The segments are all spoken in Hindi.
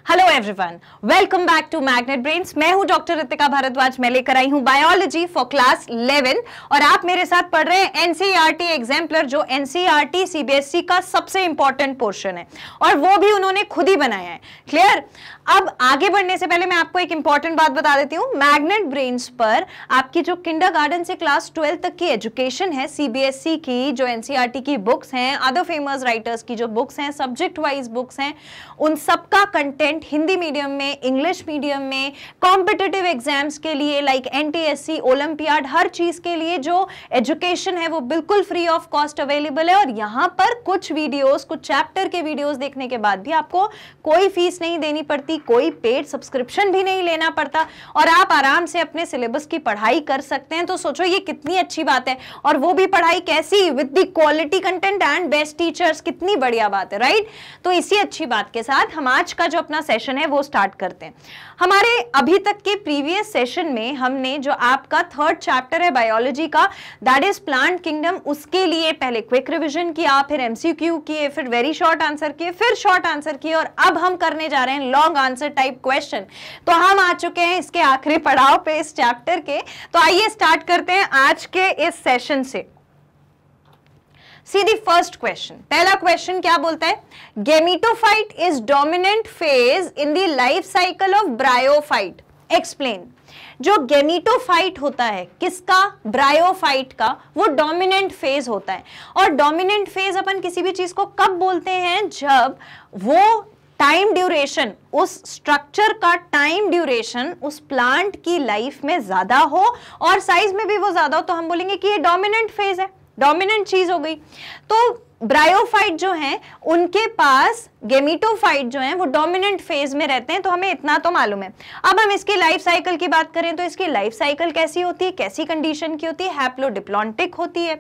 Hello everyone, welcome back to Magnet Brains. मैं हूं डॉक्टर रितिका भारद्वाज। मैं लेकर आई हूं बायोलॉजी फॉर क्लास 11 और आप मेरे साथ पढ़ रहे हैं एनसीईआरटी एग्जाम्पलर, जो एनसीईआरटी सीबीएसई का सबसे इंपॉर्टेंट पोर्शन है और वो भी उन्होंने खुद ही बनाया है। क्लियर? अब आगे बढ़ने से पहले मैं आपको एक इंपॉर्टेंट बात बता देती हूँ। मैग्नेट ब्रेन्स पर आपकी जो किंडरगार्टन से क्लास 12 तक की एजुकेशन है सीबीएसई की, जो एनसीईआरटी की बुक्स हैं, अदर फेमस राइटर्स की जो बुक्स हैं, सब्जेक्ट वाइज बुक्स हैं, उन सबका कंटेंट हिंदी मीडियम में, इंग्लिश मीडियम में, कॉम्पिटिटिव एग्जाम्स के लिए लाइक एनटीएससी, ओलंपियाड, हर चीज के लिए जो एजुकेशन है वो बिल्कुल फ्री ऑफ कॉस्ट अवेलेबल है। और यहाँ पर कुछ वीडियोस, कुछ चैप्टर के वीडियोस देखने के बाद भी आपको कोई फीस नहीं देनी पड़ती, कोई पेड सब्सक्रिप्शन भी नहीं लेना पड़ता और आप आराम से अपने सिलेबस की पढ़ाई कर सकते हैं। तो सोचो ये कितनी अच्छी बात है, और वो भी पढ़ाई कैसी, with the quality content and best teachers. कितनी बढ़िया बात है, राइट? तो इसी अच्छी बात के साथ हम आज का जो अपना सेशन है वो स्टार्ट करते हैं। हमारे अभी तक के प्रीवियस सेशन में हमने जो आपका थर्ड चैप्टर है बायोलॉजी का, दैट इज प्लांट किंगडम, उसके लिए पहले क्विक रिवीजन किया, फिर एमसीक्यू किए, फिर वेरी शॉर्ट आंसर किए, फिर शॉर्ट आंसर किए और अब हम करने जा रहे हैं लॉन्ग आंसर टाइप क्वेश्चन। तो हम आ चुके हैं इसके आखिरी पड़ाव पे इस चैप्टर के। तो आइए स्टार्ट करते हैं आज के इस सेशन से। See the first question. पहला क्वेश्चन क्या बोलता है? Gametophyte is dominant phase in the life cycle of bryophyte. Explain. जो गेमिटोफाइट होता है, किसका? ब्रायोफाइट का, वो डोमिनेंट फेज होता है। और डोमिनेंट फेज अपन किसी भी चीज को कब बोलते हैं? जब वो टाइम ड्यूरेशन, उस स्ट्रक्चर का टाइम ड्यूरेशन उस प्लांट की लाइफ में ज्यादा हो और साइज में भी वो ज्यादा हो, तो हम बोलेंगे कि ये डोमिनेंट फेज है, डोमिनेंट चीज हो गई। तो ब्रायोफाइट जो हैं उनके पास गेमिटोफाइट जो हैं वो डोमिनेंट फेज में रहते हैं, तो हमें इतना तो मालूम है। अब हम इसकी लाइफ साइकिल की बात करें तो इसकी लाइफ साइकिल कैसी होती है, कैसी कंडीशन की होती है? हैप्लोडिप्लॉन्टिक होती है।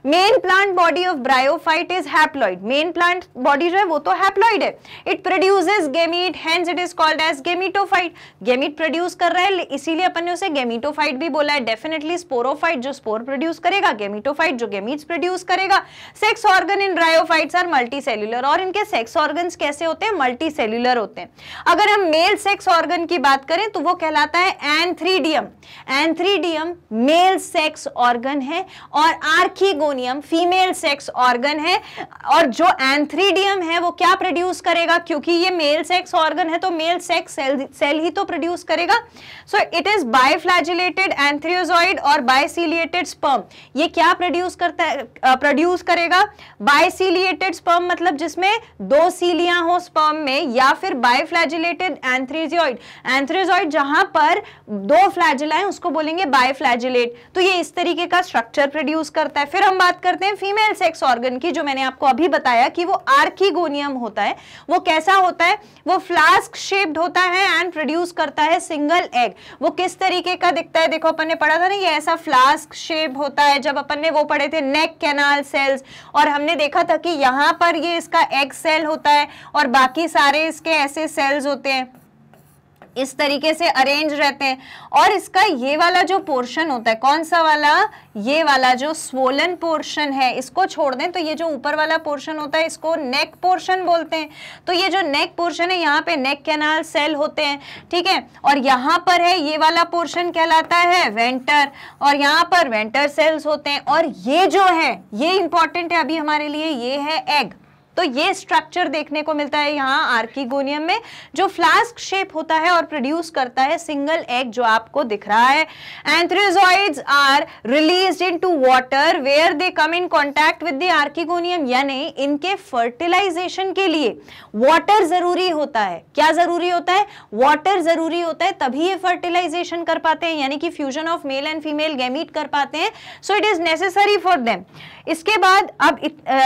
Main plant body of bryophyte is haploid. Main plant body जो है वो तो हैप्लॉइड है। It produces gamete, hence it is called as gametophyte. Gamete produce कर रहा है, इसीलिए अपन ने उसे गेमिटोफाइट भी बोला है। डेफिनेटली स्पोरोफाइट जो स्पोर प्रोड्यूस करेगा, गेमिटोफाइट जो गेमीट्स प्रोड्यूस करेगा। Sex organ in bryophytes are multicellular, और इनके सेक्स ऑर्गन कैसे होते हैं? मल्टीसेल्युलर होते हैं। अगर हम मेल सेक्स ऑर्गन की बात करें तो वो कहलाता है antheridium. Antheridium male sex organ है और आर्किगोनियम फीमेल सेक्स ऑर्गन है। और जो एंथ्रीडियम है वो क्या प्रोड्यूस करेगा? क्योंकि ये मेल सेक्स ऑर्गन है तो मेल सेक्स सेल ही तो प्रोड्यूस करेगा। सो इट इज बाइफ्लैजिलेटेड एंथ्रियोजॉइड और बाइसिलिएटेड स्पर्म। ये क्या प्रोड्यूस करता है? प्रोड्यूस करेगा बाइसिलिएटेड स्पर्म, मतलब जिसमें दो सीलियां हो स्पर्म में, या फिर बाइफ्लैजिलेटेड एंथ्रियोजॉइड। एंथ्रियोजॉइड जहां पर दो फ्लैजिला है उसको बोलेंगे बाइफ्लैजिलेट। तो ये इस तरीके का स्ट्रक्चर प्रोड्यूस करता है। फिर हम बात करते हैं फीमेल सेक्स ऑर्गन की, जो मैंने आपको अभी बताया कि वो आर्किगोनियम होता है। वो कैसा होता है? वो फ्लास्क शेप्ड होता है एंड प्रोड्यूस करता है सिंगल एग। वो किस तरीके का दिखता है? देखो अपन ने पढ़ा था ना, ये ऐसा फ्लास्क शेप होता है। जब अपन ने वो पढ़े थे नेक कैनाल सेल्स, और हमने देखा था कि यहाँ पर ये इसका एग सेल होता है और बाकी सारे इसके ऐसे सेल्स होते हैं, इस तरीके से अरेंज रहते हैं। और इसका ये वाला जो पोर्शन होता है, कौन सा वाला? ये वाला जो स्वोलन पोर्शन है, इसको छोड़ दें तो ये जो ऊपर वाला पोर्शन होता है इसको नेक पोर्शन बोलते हैं। तो ये जो नेक पोर्शन है, यहाँ पे नेक कैनाल सेल होते हैं, ठीक है। और यहाँ पर है ये वाला पोर्शन कहलाता है वेंटर, और यहाँ पर वेंटर सेल्स होते हैं। और ये जो है ये इंपॉर्टेंट है अभी हमारे लिए, ये है एग। तो ये स्ट्रक्चर देखने को मिलता है यहाँ आर्किगोनियम में, जो फ्लास्क शेप होता है और प्रोड्यूस करता है सिंगल एग, जो आपको दिख रहा है। Antherozoids are released into water where they come in contact with the archegonium, यानी इनके फर्टिलाइजेशन के लिए वाटर जरूरी होता है। क्या जरूरी होता है? वाटर जरूरी होता है, तभी ये फर्टिलाइजेशन कर पाते हैं, यानी कि fusion of male and female gamete कर पाते हैं। So it is necessary for them. इसके बाद अब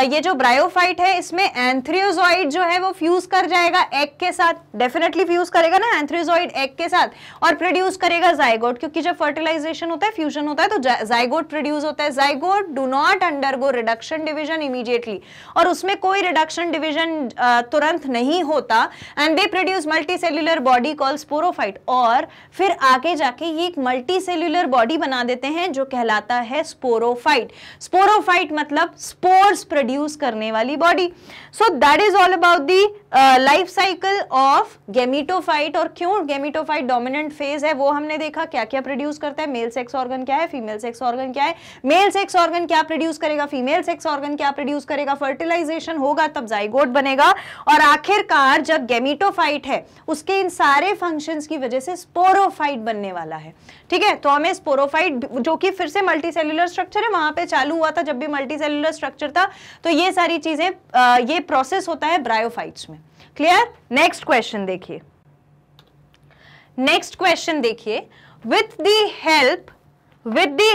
ये जो ब्रायोफाइट है इसमें एंथ्रियोजॉइड जो है वो फ्यूज कर जाएगा एग के साथ। डेफिनेटली फ्यूज करेगा ना एंथ्रियोजॉइड एग के साथ, और प्रोड्यूस करेगा जाइगोट, क्योंकि जब फर्टिलाइजेशन होता है, फ्यूजन होता है, तो जाइगोट प्रोड्यूस होता है। Zygote do not undergo reduction division immediately, और उसमें कोई रिडक्शन डिवीजन तुरंत नहीं होता, and they produce multicellular body called sporophyte. और फिर आगे जाके ये एक मल्टीसेल्युलर बॉडी बना देते हैं जो कहलाता है स्पोरोफाइट। स्पोरोफाइट मतलब स्पोर्स प्रोड्यूस करने वाली body. So that is all about the life cycle of gametophyte. और क्यों गेमिटोफाइट डोमिनेंट फेज है वो हमने देखा, क्या क्या प्रोड्यूस करता है, मेल सेक्स ऑर्गन क्या है, फीमेल सेक्स ऑर्गन क्या है, मेल सेक्स ऑर्गन क्या प्रोड्यूस करेगा, फीमेल सेक्स ऑर्गन क्या प्रोड्यूस करेगा, फर्टिलाइजेशन होगा तब जाइगोट बनेगा, और आखिरकार जब गेमिटोफाइट है उसके इन सारे फंक्शंस की वजह से स्पोरोफाइट बनने वाला है। ठीक है, तो हमें स्पोरोफाइट जो कि फिर से मल्टीसेल्युलर स्ट्रक्चर है, वहां पे चालू हुआ था जब भी मल्टीसेल्युलर स्ट्रक्चर था, तो ये सारी चीजें ये प्रोसेस होता है ब्रायोफाइट्स में। क्लियर? नेक्स्ट क्वेश्चन देखिए, नेक्स्ट क्वेश्चन देखिए, with the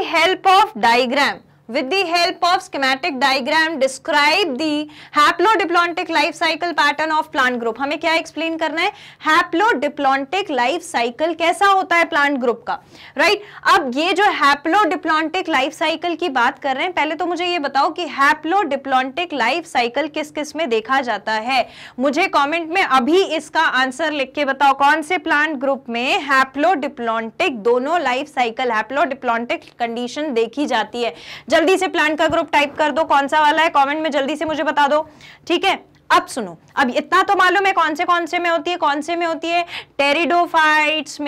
help of diagram, with the help of schematic diagram describe the haplodiplontic life cycle pattern of plant group। हमें क्या एक्सप्लेन करना है, haplodiplontic life cycle कैसा होता है प्लांट ग्रुप का, राइट? अब ये जो haplodiplontic life cycle की बात कर रहे हैं, पहले तो मुझे ये बताओ कि haplodiplontic life cycle किस किस में देखा जाता है। मुझे कमेंट में अभी इसका आंसर लिख के बताओ, कौन से प्लांट ग्रुप में haplodiplontic दोनों लाइफ साइकिल haplodiplontic कंडीशन देखी जाती है। जल्दी से प्लांट का ग्रुप टाइप कर दो, कौन सा वाला है, कमेंट में जल्दी से मुझे बता दो। ठीक है, अब सुनो, अब इतना तो मालूम है कौन से में होती है, कौन से में होती है, टेरिडोफाइट्स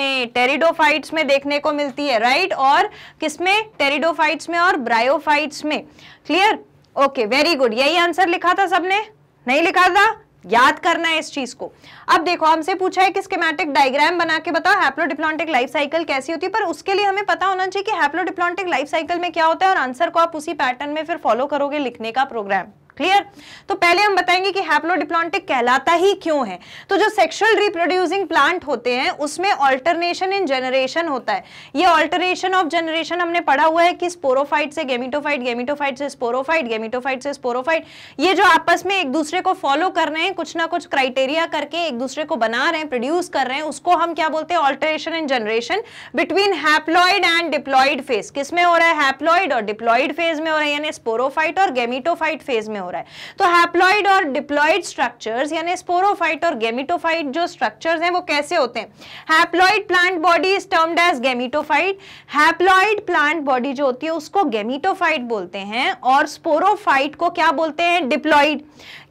में देखने को मिलती है, राइट? और किसमें, टेरिडोफाइट्स में और ब्रायोफाइट्स में। क्लियर? Okay, very good. यही आंसर लिखा था सबने, नहीं लिखा था? याद करना है इस चीज को। अब देखो, हमसे पूछा है कि स्कीमेटिक डायग्राम बना के बताओ हैप्लोडिप्लॉन्टिक लाइफ साइकिल कैसी होती है, पर उसके लिए हमें पता होना चाहिए कि हैप्लोडिप्लॉन्टिक लाइफ साइकिल में क्या होता है, और आंसर को आप उसी पैटर्न में फिर फॉलो करोगे लिखने का प्रोग्राम। क्लियर? तो पहले हम बताएंगे कि हैप्लोडिप्लॉन्टिक कहलाता ही क्यों है। तो जो सेक्सुअल रिप्रोड्यूसिंग प्लांट होते हैं उसमें ऑल्टरनेशन इन जनरेशन होता है। ये ऑल्टरेशन ऑफ जनरेशन हमने पढ़ा हुआ है कि स्पोरोफाइट से गेमिटोफाइट, गेमिटोफाइट से स्पोरोफाइट, गेमिटोफाइट से स्पोरोफाइट, ये जो आपस में एक दूसरे को फॉलो कर रहे हैं, कुछ ना कुछ क्राइटेरिया करके एक दूसरे को बना रहे हैं, प्रोड्यूस कर रहे हैं, उसको हम क्या बोलते हैं, alteration in generation between haploid and diploid phase. किसमें हो रहा है, हैप्लॉइड और डिप्लॉइड फेज में हो रहा है, यानी स्पोरोफाइट और गेमिटोफाइट फेज में हो रहा है। तो हैप्लॉइड और डिप्लॉइड स्ट्रक्चर्स यानी स्पोरोफाइट और गेमिटोफाइट जो स्ट्रक्चर्स हैं वो कैसे होते हैं। Haploid plant body is termed as gametophyte, haploid plant body जो होती है उसको गेमिटोफाइट बोलते हैं, और स्पोरोफाइट को क्या बोलते हैं, डिप्लॉइड।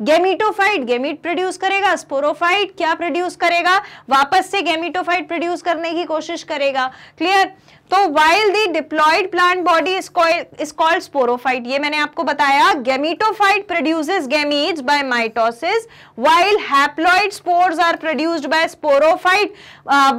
गेमिटोफाइट गेमिट प्रोड्यूस करेगा, स्पोरोफाइट क्या प्रोड्यूस करेगा, वापस से गेमिटोफाइट प्रोड्यूस करने की कोशिश करेगा। क्लियर? तो while the diploid plant body is called sporophyte, ये मैंने आपको बताया, gametophyte produces gametes by mitosis while haploid spores are produced by sporophyte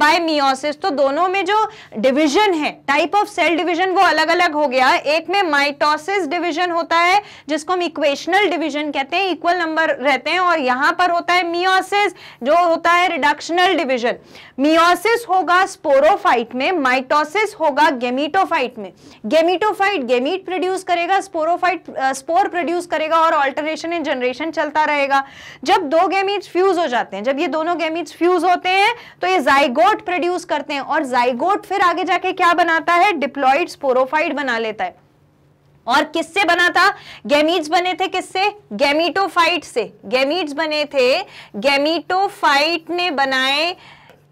by meiosis। तो दोनों में जो डिवीजन है, टाइप ऑफ सेल डिवीजन वो अलग अलग हो गया। एक में माइटोसिस डिवीजन होता है जिसको हम इक्वेशनल डिवीजन कहते हैं, इक्वल नंबर रहते हैं, और यहाँ पर होता है मियोसिस जो होता है रिडक्शनल डिवीजन। मियोसिस होगा स्पोरोफाइट में, माइटोसिस होगा गेमिटोफाइट में। गेमिटोफाइट गेमीट प्रोड्यूस करेगा, स्पोरोफाइट स्पोर प्रोड्यूस करेगा, और ऑल्टरेशन इन जनरेशन चलता रहेगा। जब दो गेमीट्स फ्यूज हो जाते हैं, जब ये दोनों गेमीट्स फ्यूज होते हैं तो ये जाइगोट प्रोड्यूस करते हैं, और जाइगोट फिर आगे जाके क्या बनाता है, डिप्लॉइड स्पोरोफाइट बना लेता है। और किससे बना था, गैमीट्स बने थे किससे, गेमिटोफाइट से। गैमीट्स बने थे, गेमिटोफाइट ने बनाए,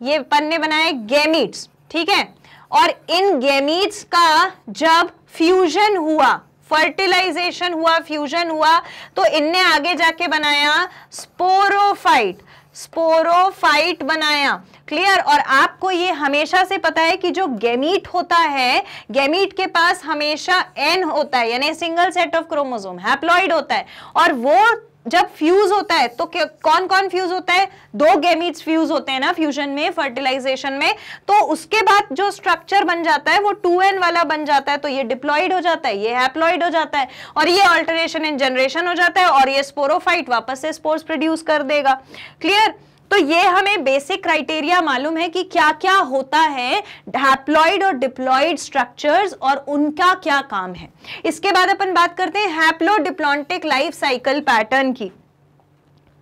ये पन्ने बनाए गैमीट्स, ठीक है। और इन गैमीट्स का जब फ्यूजन हुआ, फर्टिलाइजेशन हुआ, फ्यूजन हुआ, तो इनने आगे जाके बनाया स्पोरोफाइट, स्पोरोफाइट बनाया। क्लियर? और आपको ये हमेशा से पता है कि जो गैमीट होता है, गैमीट के पास हमेशा एन होता है, यानी single set of chromosome, haploid होता है, और वो जब फ्यूज होता है तो कौन कौन फ्यूज होता है, दो गैमीट्स फ्यूज होते हैं ना फ्यूजन में, फर्टिलाइजेशन में, तो उसके बाद जो स्ट्रक्चर बन जाता है वो 2n वाला बन जाता है, तो ये डिप्लॉइड हो जाता है, ये हैप्लॉइड हो जाता है, और ये ऑल्टरेशन इन जनरेशन हो जाता है, और ये स्पोरोफाइट वापस से स्पोर्स प्रोड्यूस कर देगा। क्लियर? तो ये हमें बेसिक क्राइटेरिया मालूम है कि क्या क्या होता है हैप्लॉइड और डिप्लॉइड स्ट्रक्चर्स और उनका क्या काम है। इसके बाद अपन बात करते हैं हैप्लोडिप्लॉन्टिक लाइफ साइकिल पैटर्न की।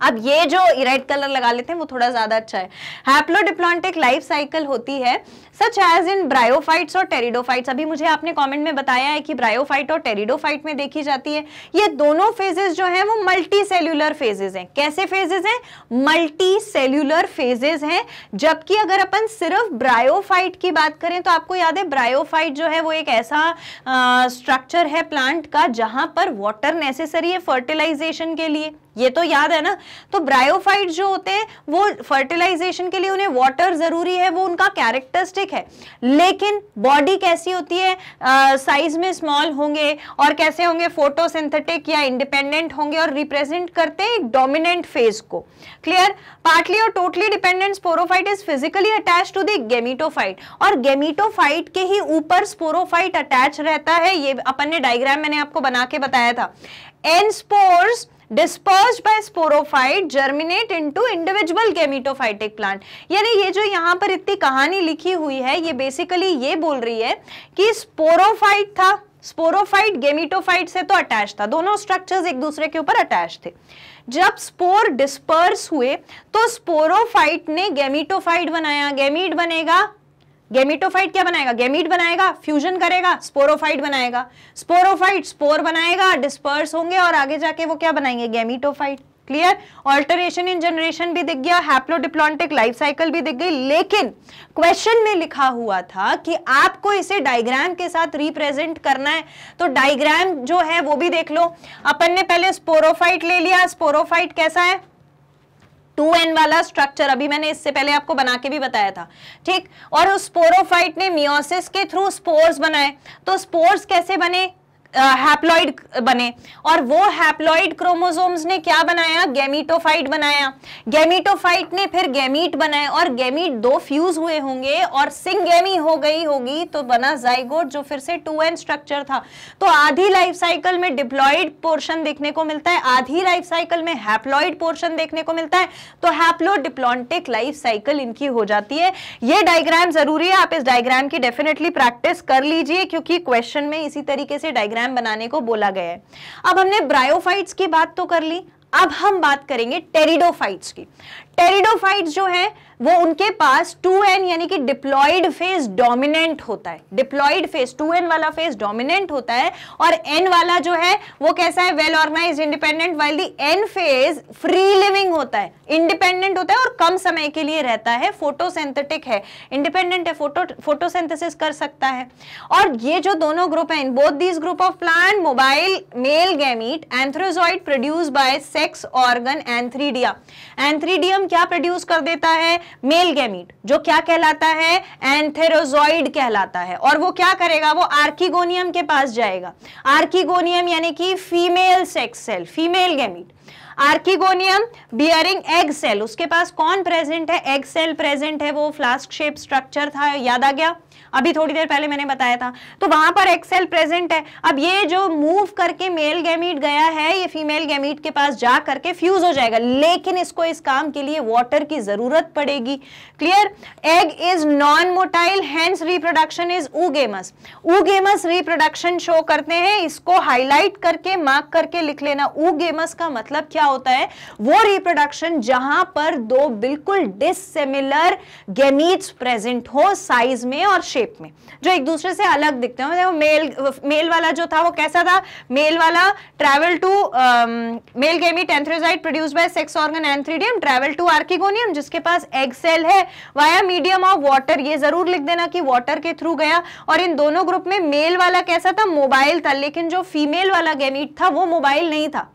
अब ये जो रेड कलर लगा लेते हैं वो थोड़ा ज्यादा अच्छा है। हैप्लोडिप्लॉन्टिक लाइफ साइकिल होती है सच एज इन ब्रायोफाइट्स और टेरिडोफाइट्स। अभी मुझे आपने कमेंट में बताया है कि ब्रायोफाइट और टेरिडोफाइट में देखी जाती है। ये दोनों फेजेस जो हैं वो मल्टी सेल्यूलर फेजेस हैं। कैसे फेजेस हैं? मल्टी सेल्यूलर फेजेस हैं। जबकि अगर अपन सिर्फ ब्रायोफाइट की बात करें तो आपको याद है ब्रायोफाइट जो है वो एक ऐसा स्ट्रक्चर है प्लांट का जहां पर वाटर नेसेसरी है फर्टिलाइजेशन के लिए, ये तो याद है ना। तो ब्रायोफाइट जो होते हैं वो फर्टिलाइजेशन के लिए उन्हें वाटर जरूरी है, वो उनका कैरेक्टरिस्टिक है, लेकिन बॉडी कैसी होती है, साइज में स्मॉल होंगे और कैसे होंगे, फोटोसिंथेटिक या इंडिपेंडेंट होंगे और रिप्रेजेंट करते हैं एक डोमिनेंट फेज को। क्लियर। पार्टली और totally dependent sporophyte is physically attached to the gametophyte, और गेमीटोफाइट के ही ऊपर स्पोरोफाइट अटैच रहता है। ये अपन ने डायग्राम मैंने आपको बना के बताया था। N spores dispersed by sporophyte germinate into individual gametophytic plant। यानी ये जो यहाँ पर इतनी कहानी लिखी हुई है ये बेसिकली ये बोल रही है कि स्पोरोफाइट था, स्पोरोफाइट गेमीटोफाइट से तो अटैच था, दोनों स्ट्रक्चर्स एक दूसरे के ऊपर अटैच थे। जब स्पोर डिस्पर्स हुए तो स्पोरोफाइट ने गेमीटोफाइट बनाया, गेमीट बनेगा, गेमीटोफाइट क्या बनाएगा, गेमीट बनाएगा, फ्यूजन करेगा, स्पोरोफाइट बनाएगा, स्पोरोफाइट स्पोर बनाएगा, डिस्पर्स होंगे और आगे जाके वो क्या बनाएंगे, gametophyte. Clear. Alteration in generation भी दिख गया, हैप्लोडिप्लॉन्टिक लाइफ साइकिल भी दिख गई, लेकिन क्वेश्चन में लिखा हुआ था कि आपको इसे डायग्राम के साथ रिप्रेजेंट करना है। तो डायग्राम जो है वो भी देख लो। अपन ने पहले स्पोरोफाइट ले लिया, स्पोरोफाइट कैसा है, 2n वाला स्ट्रक्चर, अभी मैंने इससे पहले आपको बना के भी बताया था, ठीक। और उस स्पोरोफाइट ने मियोसिस के थ्रू स्पोर्स बनाए। तो स्पोर्स कैसे बने, हैप्लॉइड बने, और वो हैप्लॉइड क्रोमोसोम्स ने क्या बनाया, गेमीटोफाइट बनाया। गेमीटोफाइट ने फिर गेमीट बनाए और गेमीट दो फ्यूज हुए होंगे और सिंगेमी हो गई होगी तो बना जाइगोट, जो फिर से 2n स्ट्रक्चर था। तो आधी लाइफ साइकिल में डिप्लॉइड पोर्शन देखने को मिलता है, आधी लाइफ साइकिल में हैप्लॉइड पोर्शन देखने को मिलता है। तो हैप्लोडिप्लॉन्टिक लाइफ साइकिल इनकी हो जाती है। ये डायग्राम जरूरी है, आप इस डायग्राम की डेफिनेटली प्रैक्टिस कर लीजिए क्योंकि क्वेश्चन में इसी तरीके से डायग्राम बनाने को बोला गया है। अब हमने ब्रायोफाइट्स की बात तो कर ली, अब हम बात करेंगे टेरिडोफाइट्स की। टेरिडोफाइट्स जो है वो उनके पास 2n यानी कि डिप्लॉइड फेज डोमिनेंट होता है। डिप्लॉइड फेज 2n वाला फेज डोमिनेंट होता है और n वाला जो है वो कैसा है, well organised independent, while the n phase free living होता है, इंडिपेंडेंट होता है और कम समय के लिए रहता है, फोटोसिंथेटिक है, इंडिपेंडेंट है, फोटोसिंथेसिस कर सकता है। और ये जो दोनों ग्रुप है, in both these group of plant mobile mail gamete antherozoid produce by sex organ antheridia. Antheridium क्या प्रोड्यूस कर देता है, मेल गैमीट, जो क्या कहलाता है, एंथेरोजॉइड कहलाता है। और वो क्या करेगा, वो आर्किगोनियम के पास जाएगा। आर्किगोनियम यानी कि female sex cell, female gamete. Archegonium bearing egg cell, उसके पास कौन प्रेजेंट है, एग सेल प्रेजेंट है, वो फ्लास्क शेप स्ट्रक्चर था, याद आ गया, अभी थोड़ी देर पहले मैंने बताया था। तो वहां पर एग सेल प्रेजेंट है। अब ये जो मूव करके मेल गैमीट गया है ये फीमेल गैमीट के पास जा करके फ्यूज हो जाएगा, लेकिन इसको इस काम के लिए वाटर की जरूरत पड़ेगी। Clear. Egg is non motile, hence reproduction is oogamous. Oogamous reproduction show करते हैं, इसको हाईलाइट करके मार्क करके लिख लेना। ऊगेमस का मतलब क्या होता है, वो रिप्रोडक्शन जहां पर दो बिल्कुल डिसिमिलर गैमीट्स प्रेजेंट हो साइज में और शेप में, जो एक दूसरे से अलग दिखते हैं। मेल वाला जो था वो कैसा था, मेल वाला travel to male gamete antherozoid produced by sex organ antheridium travel to archegonium, जिसके पास एग सेल है, वाया मीडियम ऑफ वाटर। ये जरूर लिख देना कि वाटर के थ्रू गया। और इन दोनों ग्रुप में मेल वाला कैसा था, मोबाइल था, लेकिन जो फीमेल वाला गैमीट था वो मोबाइल नहीं था।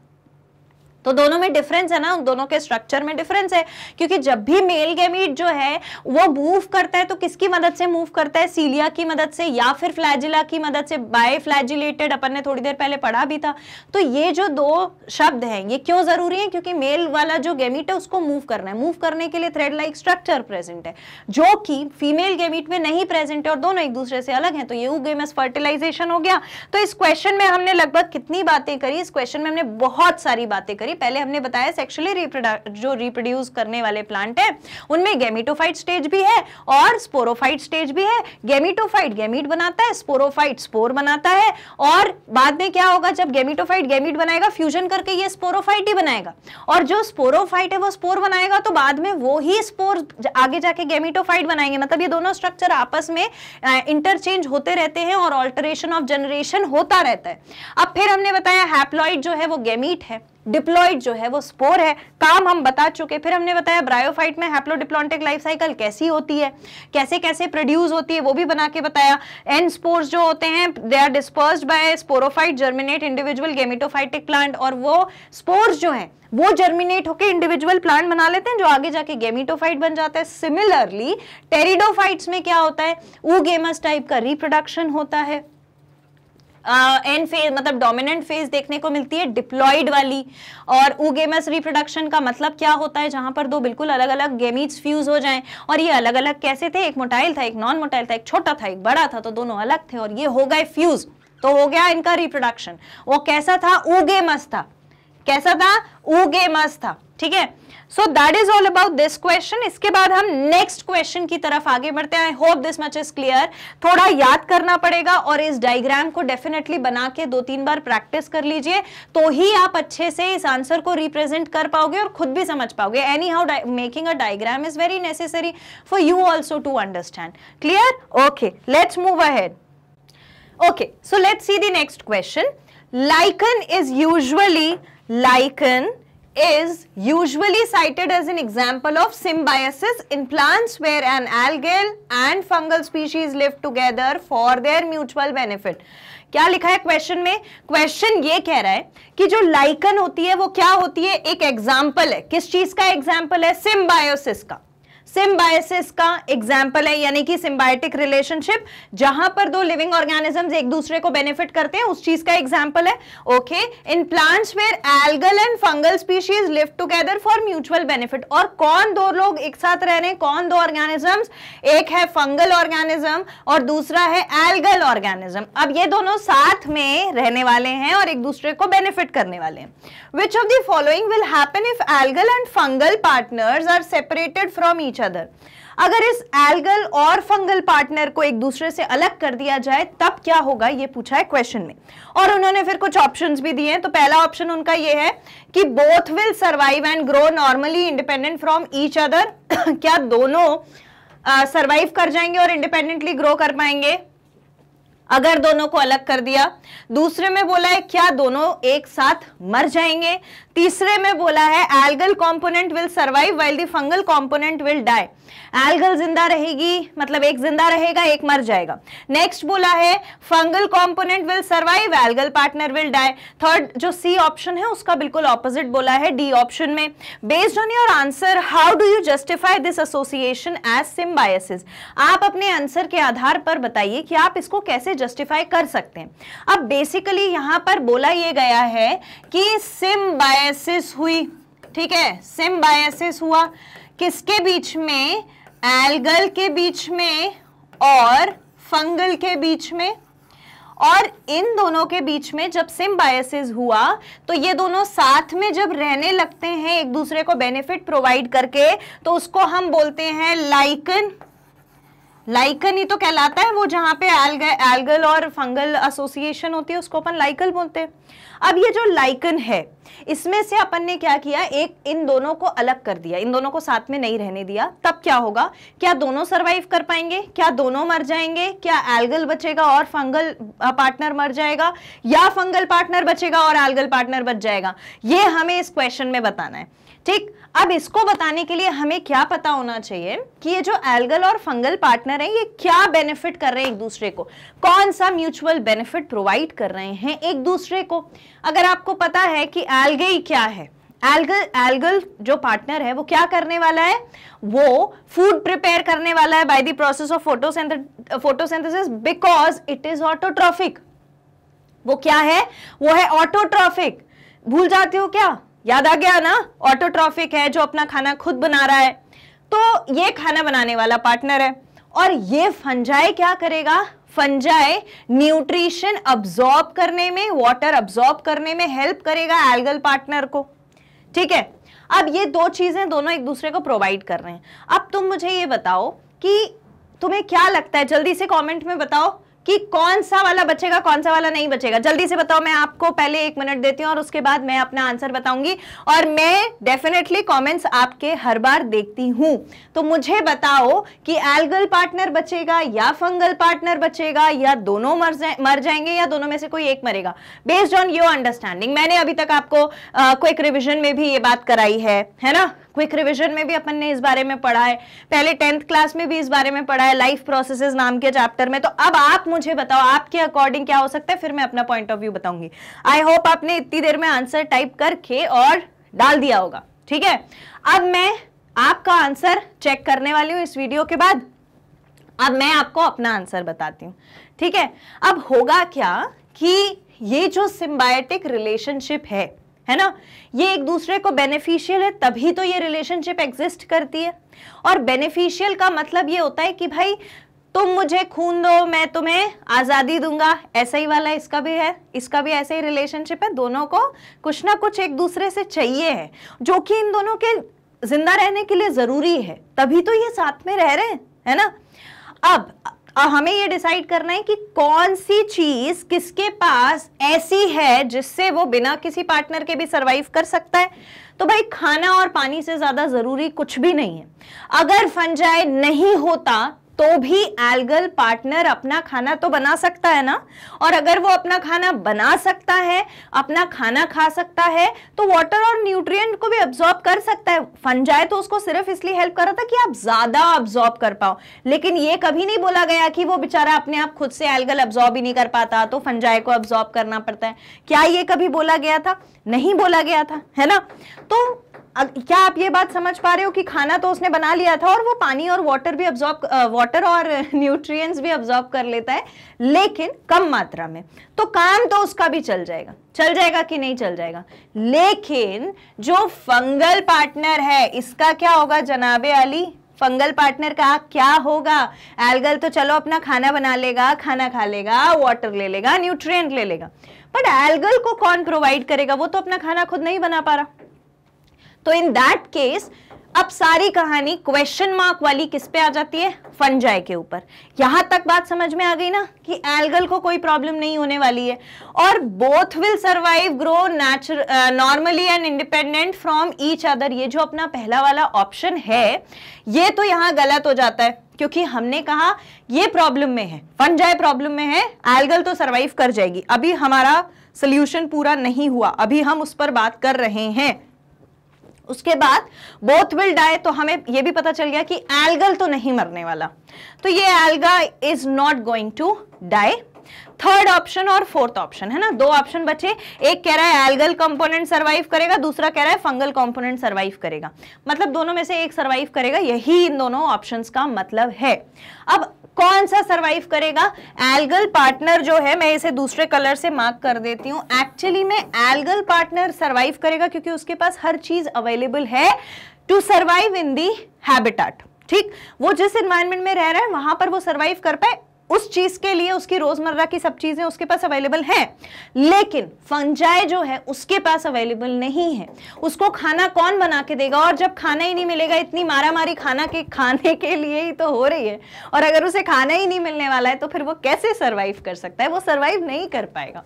तो दोनों में डिफरेंस है ना, दोनों के स्ट्रक्चर में डिफरेंस है, क्योंकि जब भी मेल गैमीट जो है वो मूव करता है तो किसकी मदद से मूव करता है, सीलिया की मदद से या फिर फ्लैजिला की मदद से, बाय फ्लैजिलेटेड, अपन ने थोड़ी देर पहले पढ़ा भी था। तो ये जो दो शब्द हैं ये क्यों जरूरी है, क्योंकि मेल वाला जो गैमीट है उसको मूव करना है, मूव करने के लिए थ्रेड लाइक स्ट्रक्चर प्रेजेंट है, जो कि फीमेल गैमीट में नहीं प्रेजेंट है और दोनों एक दूसरे से अलग हैं। तो ये ऊगेमस फर्टिलाइजेशन हो गया। तो इस क्वेश्चन में हमने लगभग कितनी बातें करी, इस क्वेश्चन में हमने बहुत सारी बातें करी। पहले हमने बताया सेक्सुअली जो रिप्रोड्यूस करने वाले प्लांट है उनमें गैमीटोफाइट स्टेज भी है और स्पोरोफाइट स्टेज भी है। गैमीटोफाइट गैमीट बनाता है, स्पोरोफाइट स्पोर बनाता है, और बाद में क्या होगा, जब गैमीटोफाइट गैमीट बनाएगा फ्यूजन करके ये स्पोरोफाइट ही बनाएगा, और जो स्पोरोफाइट है वो स्पोर बनाएगा, तो बाद में वो ही स्पोर आगे जाके गैमीटोफाइट बनाएंगे। मतलब ये दोनों स्ट्रक्चर आपस में इंटरचेंज होते रहते हैं और ऑल्टरेशन ऑफ जनरेशन होता रहता है। अब फिर हमने बताया हैप्लॉइड जो है वो गैमीट है, डिप्लॉइड जो है वो स्पोर है, काम हम बता चुके। फिर हमने बताया ब्रायोफाइट में हैप्लोडिप्लॉन्टिक लाइफ साइकिल कैसी होती है, कैसे कैसे प्रोड्यूस होती है, वो भी बना के बताया। एंड स्पोर्स जो होते हैं they are dispersed by sporophyte germinate individual gametophytic plant, और वो स्पोर्स जो है वो जर्मिनेट होकर इंडिविजुअल प्लांट बना लेते हैं जो आगे जाके गेमेटोफाइट बन जाता है। सिमिलरली टेरिडोफाइट्स में क्या होता है, oogamous टाइप का रिप्रोडक्शन होता है। एंड फेज मतलब डोमिनेंट फेज देखने को मिलती है डिप्लॉइड वाली। और oogamous रिप्रोडक्शन का मतलब क्या होता है, जहां पर दो बिल्कुल अलग अलग गेमीट्स फ्यूज हो जाएं। और ये अलग अलग कैसे थे, एक मोटाइल था एक नॉन मोटाइल था, एक छोटा था एक बड़ा था, तो दोनों अलग थे और ये हो गए फ्यूज, तो हो गया इनका रिप्रोडक्शन। वो कैसा था, oogamous था। कैसा था, oogamous था। ठीक है, so that is all about this question. इसके बाद हम नेक्स्ट क्वेश्चन की तरफ आगे बढ़ते हैं। I hope this much is clear. थोड़ा याद करना पड़ेगा और इस डायग्राम को डेफिनेटली बना के 2-3 बार प्रैक्टिस कर लीजिए, तो ही आप अच्छे से इस आंसर को रिप्रेजेंट कर पाओगे और खुद भी समझ पाओगे। Anyhow making a diagram is very necessary for you also to understand. Clear? Okay, let's move ahead. Okay, so let's see the next question. Lichen is usually cited as an example of symbiosis in plants where an algal and fungal species live together for their mutual benefit. क्या लिखा है क्वेश्चन में? क्वेश्चन ये कह रहा है कि जो लाइकन होती है वो क्या होती है, एक एग्जाम्पल है। किस चीज का एग्जाम्पल है? सिम्बायोसिस का। सिम्बायोसिस का एग्जाम्पल है, यानी कि सिम्बायोटिक रिलेशनशिप जहां पर दो लिविंग ऑर्गेनिजम्स एक दूसरे को बेनिफिट करते हैं, उस चीज का एग्जाम्पल है। Okay, in plants where algal and fungal species live together for mutual benefit. और कौन दो लोग एक साथ रह रहे हैं, कौन दो ऑर्गेनिजम्स? एक है फंगल ऑर्गेनिज्म और दूसरा है एल्गल ऑर्गेनिज्म। अब ये दोनों साथ में रहने वाले हैं और एक दूसरे को बेनिफिट करने वाले हैं। Which of the following will happen if algal and fungal partners are separated from each other? अगर इस एल्गल और फंगल पार्टनर को एक दूसरे से अलग कर दिया जाए तब क्या होगा, ये पूछा है क्वेश्चन में। और उन्होंने फिर कुछ ऑप्शंस भी दिए हैं। तो पहला ऑप्शन उनका ये है कि both will survive and grow normally independent from each other. क्या दोनों सर्वाइव कर जाएंगे और इंडिपेंडेंटली ग्रो कर पाएंगे अगर दोनों को अलग कर दिया। दूसरे में बोला है क्या दोनों एक साथ मर जाएंगे। तीसरे में बोला है algal component will survive while the fungal component will die. Algal जिंदा रहेगी, मतलब एक जिंदा रहेगा एक मर जाएगा। नेक्स्ट बोला है fungal component will survive, algal partner will die. Third जो सी ऑप्शन है उसका बिल्कुल ऑपोजिट बोला है डी ऑप्शन में। Based on your answer how do you justify this association as symbiosis. आप अपने आंसर के आधार पर बताइए कि आप इसको कैसे जस्टिफाई कर सकते हैं। अब बेसिकली यहां पर बोला यह गया है कि सिम्बायोसिस हुई, ठीक है, सिम्बायोसिस हुआ किसके बीच में? एल्गल के बीच में और फंगल के बीच में। और इन दोनों के बीच में जब सिम्बायोसिस हुआ तो ये दोनों साथ में जब रहने लगते हैं एक दूसरे को बेनिफिट प्रोवाइड करके, तो उसको हम बोलते हैं लाइकन। लाइकन ही तो कहलाता है वो, जहां पे एल्गल और फंगल एसोसिएशन होती है उसको अपन लाइकल बोलते हैं। अब ये जो लाइकन है इसमें से अपन ने क्या किया, एक इन दोनों को अलग कर दिया, इन दोनों को साथ में नहीं रहने दिया। तब क्या होगा, क्या दोनों सरवाइव कर पाएंगे, क्या दोनों मर जाएंगे, क्या एल्गल बचेगा और फंगल पार्टनर मर जाएगा, या फंगल पार्टनर बचेगा और एल्गल पार्टनर बच जाएगा? ये हमें इस क्वेश्चन में बताना है। ठीक, अब इसको बताने के लिए हमें क्या पता होना चाहिए कि ये जो एल्गल और फंगल पार्टनर हैं ये क्या बेनिफिट कर रहे हैं एक दूसरे को, कौन सा म्यूचुअल बेनिफिट प्रोवाइड कर रहे हैं एक दूसरे को। अगर आपको पता है कि एल्गे क्या है, एल्गल जो पार्टनर है वो क्या करने वाला है, वो फूड प्रिपेयर करने वाला है by the process of photosynthesis because it is autotrophic. वो क्या है, वो है ऑटोट्रॉफिक। भूल जाते हो क्या, याद आ गया ना, ऑटोट्रॉफिक है जो अपना खाना खुद बना रहा है। तो ये खाना बनाने वाला पार्टनर है और ये फंजाई क्या करेगा, फंजाई न्यूट्रिशन अब्सॉर्ब करने में, वाटर अब्सॉर्ब करने में हेल्प करेगा एल्गल पार्टनर को। ठीक है, अब ये दो चीजें दोनों एक दूसरे को प्रोवाइड कर रहे हैं। अब तुम मुझे ये बताओ कि तुम्हें क्या लगता है, जल्दी से कमेंट में बताओ कि कौन सा वाला बचेगा कौन सा वाला नहीं बचेगा, जल्दी से बताओ। मैं आपको पहले 1 मिनट देती हूँ और उसके बाद मैं अपना आंसर बताऊंगी, और मैं डेफिनेटली कमेंट्स आपके हर बार देखती हूं। तो मुझे बताओ कि एल्गल पार्टनर बचेगा या फंगल पार्टनर बचेगा, या दोनों मर जाएंगे, या दोनों में से कोई एक मरेगा, बेस्ड ऑन योर अंडरस्टैंडिंग। मैंने अभी तक आपको क्विक रिविजन में भी ये बात कराई है ना। क्विक रिवीजन में भी अपन ने इस बारे में पढ़ा है, पहले 10th क्लास में भी इस बारे में पढ़ा है, लाइफ प्रोसेसेस नाम के चैप्टर में। तो अब आप मुझे बताओ आपके अकॉर्डिंग क्या हो सकता है, फिर मैं अपना पॉइंट ऑफ व्यू बताऊंगी। आई होप आपने इतनी देर में आंसर टाइप करके और डाल दिया होगा, ठीक है। अब मैं आपका आंसर चेक करने वाली हूं इस वीडियो के बाद। अब मैं आपको अपना आंसर बताती हूं, ठीक है। अब होगा क्या कि ये जो सिम्बायोटिक रिलेशनशिप है ना, ये एक दूसरे को बेनिफिशियल है, तभी तो ये रिलेशनशिप एग्जिस्ट करती है। और बेनिफिशियल का मतलब ये होता है कि भाई तुम मुझे खून दो मैं तुम्हें आजादी दूंगा, ऐसा ही वाला इसका भी है, इसका भी ऐसे ही रिलेशनशिप है। दोनों को कुछ ना कुछ एक दूसरे से चाहिए है, जो कि इन दोनों के जिंदा रहने के लिए जरूरी है, तभी तो ये साथ में रह रहे हैं, है ना। अब हमें ये डिसाइड करना है कि कौन सी चीज किसके पास ऐसी है जिससे वो बिना किसी पार्टनर के भी सरवाइव कर सकता है। तो भाई खाना और पानी से ज्यादा जरूरी कुछ भी नहीं है। अगर फंजाई नहीं होता तो भी एल्गल पार्टनर अपना खाना तो बना सकता है ना, और अगर वो अपना खाना बना सकता है, अपना खाना खा सकता है, तो वाटर और न्यूट्रिएंट को भी अब्सॉर्ब कर सकता है। फंजाई तो उसको सिर्फ इसलिए हेल्प कर रहा था कि आप ज्यादा अब्सॉर्ब कर पाओ, लेकिन ये कभी नहीं बोला गया कि वो बेचारा अपने आप खुद से एल्गल अब्सॉर्ब ही नहीं कर पाता तो फंजाई को अब्सॉर्ब करना पड़ता है। क्या ये कभी बोला गया था? नहीं बोला गया था, है ना। तो क्या आप ये बात समझ पा रहे हो कि खाना तो उसने बना लिया था और वो पानी और वाटर और न्यूट्रिएंट्स भी अब्सॉर्ब कर लेता है, लेकिन कम मात्रा में। तो काम तो उसका भी चल जाएगा कि नहीं चल जाएगा। लेकिन जो फंगल पार्टनर है इसका क्या होगा जनाबे अली? फंगल पार्टनर का क्या होगा? एल्गल तो चलो अपना खाना बना लेगा, खाना खा लेगा, वाटर ले लेगा, न्यूट्रिएंट ले लेगा, बट एल्गल को कौन प्रोवाइड करेगा? वो तो अपना खाना खुद नहीं बना पा रहा। तो इन दैट केस अब सारी कहानी क्वेश्चन मार्क वाली किस पे आ जाती है? फंजाई के ऊपर। यहां तक बात समझ में आ गई ना कि एल्गल को कोई प्रॉब्लम नहीं होने वाली है, और both will survive, grow normally and independent from each other. ये जो अपना पहला वाला ऑप्शन है ये तो यहां गलत हो जाता है, क्योंकि हमने कहा ये प्रॉब्लम में है, फंजाई प्रॉब्लम में है, एल्गल तो सर्वाइव कर जाएगी। अभी हमारा सोल्यूशन पूरा नहीं हुआ, अभी हम उस पर बात कर रहे हैं। उसके बाद बोथ विल डाई, तो हमें यह भी पता चल गया कि एल्गल तो नहीं मरने वाला, तो ये alga is not going to die. Third option और फोर्थ ऑप्शन है ना, 2 ऑप्शन बचे। एक कह रहा है एल्गल कंपोनेंट सर्वाइव करेगा, दूसरा कह रहा है फंगल कंपोनेंट सर्वाइव करेगा। मतलब दोनों में से एक सर्वाइव करेगा, यही इन दोनों ऑप्शंस का मतलब है। अब कौन सा सर्वाइव करेगा? एल्गल पार्टनर जो है, मैं इसे दूसरे कलर से मार्क कर देती हूं। एक्चुअली में एल्गल पार्टनर सर्वाइव करेगा क्योंकि उसके पास हर चीज अवेलेबल है to survive in the habitat. ठीक, वो जिस एनवायरनमेंट में रह रहा है वहां पर वो सर्वाइव कर पाए, उस चीज के लिए उसकी रोजमर्रा की सब चीजें उसके पास अवेलेबल हैं। लेकिन फंजाई जो है उसके पास अवेलेबल नहीं है। उसको खाना कौन बना के देगा? और जब खाना ही नहीं मिलेगा, इतनी मारामारी खाने के लिए ही तो हो रही है, और अगर उसे खाना ही नहीं मिलने वाला है तो फिर वो कैसे सर्वाइव कर सकता है? वो सर्वाइव नहीं कर पाएगा।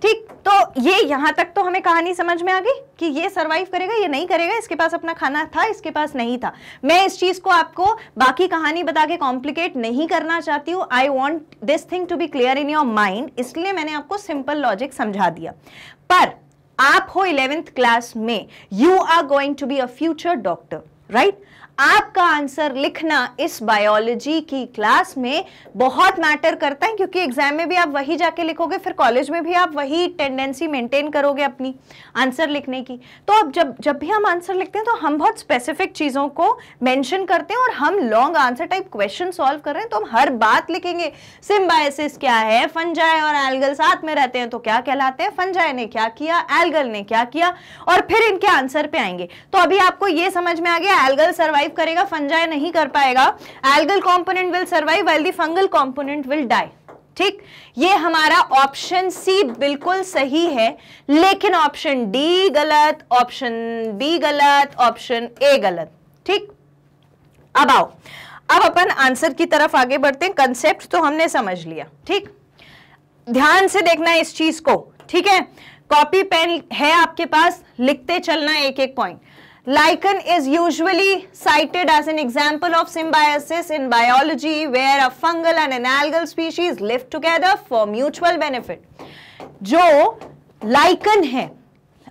ठीक, तो ये यहां तक तो हमें कहानी समझ में आ गई कि ये सर्वाइव करेगा, ये नहीं करेगा, इसके पास अपना खाना था, इसके पास नहीं था। मैं इस चीज को आपको बाकी कहानी बता के कॉम्प्लिकेट नहीं करना चाहती हूँ। I want this thing to be clear in your mind, इसलिए मैंने आपको सिंपल लॉजिक समझा दिया। पर आप हो 11th क्लास में, you are going to be a future doctor, right? आपका आंसर लिखना इस बायोलॉजी की क्लास में बहुत मैटर करता है, क्योंकि एग्जाम में भी आप वही जाके लिखोगे, फिर कॉलेज में भी आप वही टेंडेंसी मेंटेन करोगे अपनी आंसर लिखने की। तो अब जब भी हम आंसर लिखते हैं तो हम बहुत स्पेसिफिक चीजों को मेंशन करते हैं, और हम long answer type question solve कर रहे हैं तो हम हर बात लिखेंगे। सिम्बायोसिस क्या है? फंजाई और एल्गल साथ में रहते हैं तो क्या कहलाते हैं? फंजाई ने क्या किया, एल्गल ने क्या किया, और फिर इनके आंसर पे आएंगे। तो अभी आपको ये समझ में आ गया, एल्गल सर्वाइव करेगा, फंजाई नहीं कर पाएगा। Algal component will survive while the fungal component will die. ठीक, ये हमारा ऑप्शन सी बिल्कुल सही है, लेकिन ऑप्शन डी गलत, ऑप्शन बी गलत, ऑप्शन ए गलत। ठीक, अब आओ, अब अपन आंसर की तरफ आगे बढ़ते हैं। कंसेप्ट तो हमने समझ लिया, ठीक, ध्यान से देखना इस चीज को, ठीक है। कॉपी पेन है आपके पास, लिखते चलना एक एक point. Lichen is usually cited as an example of symbiosis in biology where a fungal and an algal species live together for mutual benefit. जो lichen है,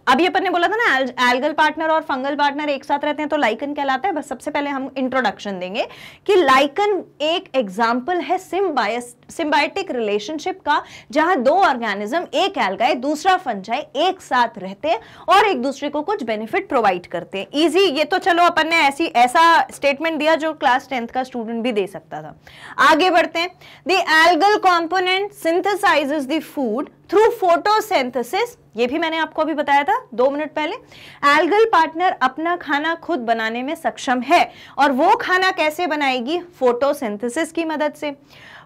अभी अपन ने बोला था ना एल्गल पार्टनर और फंगल पार्टनर एक साथ रहते हैं तो लाइकन कहलाता है। बस सबसे पहले हम इंट्रोडक्शन देंगे कि लाइकन एक एग्जाम्पल है सिम्बायोटिक रिलेशनशिप का, जहां दो ऑर्गेनिज्म, एक एल्गाई दूसरा फंजाई, एक साथ रहते हैं और एक दूसरे को कुछ बेनिफिट प्रोवाइड करते हैं। इजी, ये तो चलो अपन ने ऐसा स्टेटमेंट दिया जो क्लास 10th का स्टूडेंट भी दे सकता था। आगे बढ़ते हैं। The algal component synthesises the food through photosynthesis, ये भी मैंने आपको अभी बताया था 2 मिनट पहले। एल्गल पार्टनर अपना खाना खुद बनाने में सक्षम है और वो खाना कैसे बनाएगी? फोटोसिंथेसिस की मदद से,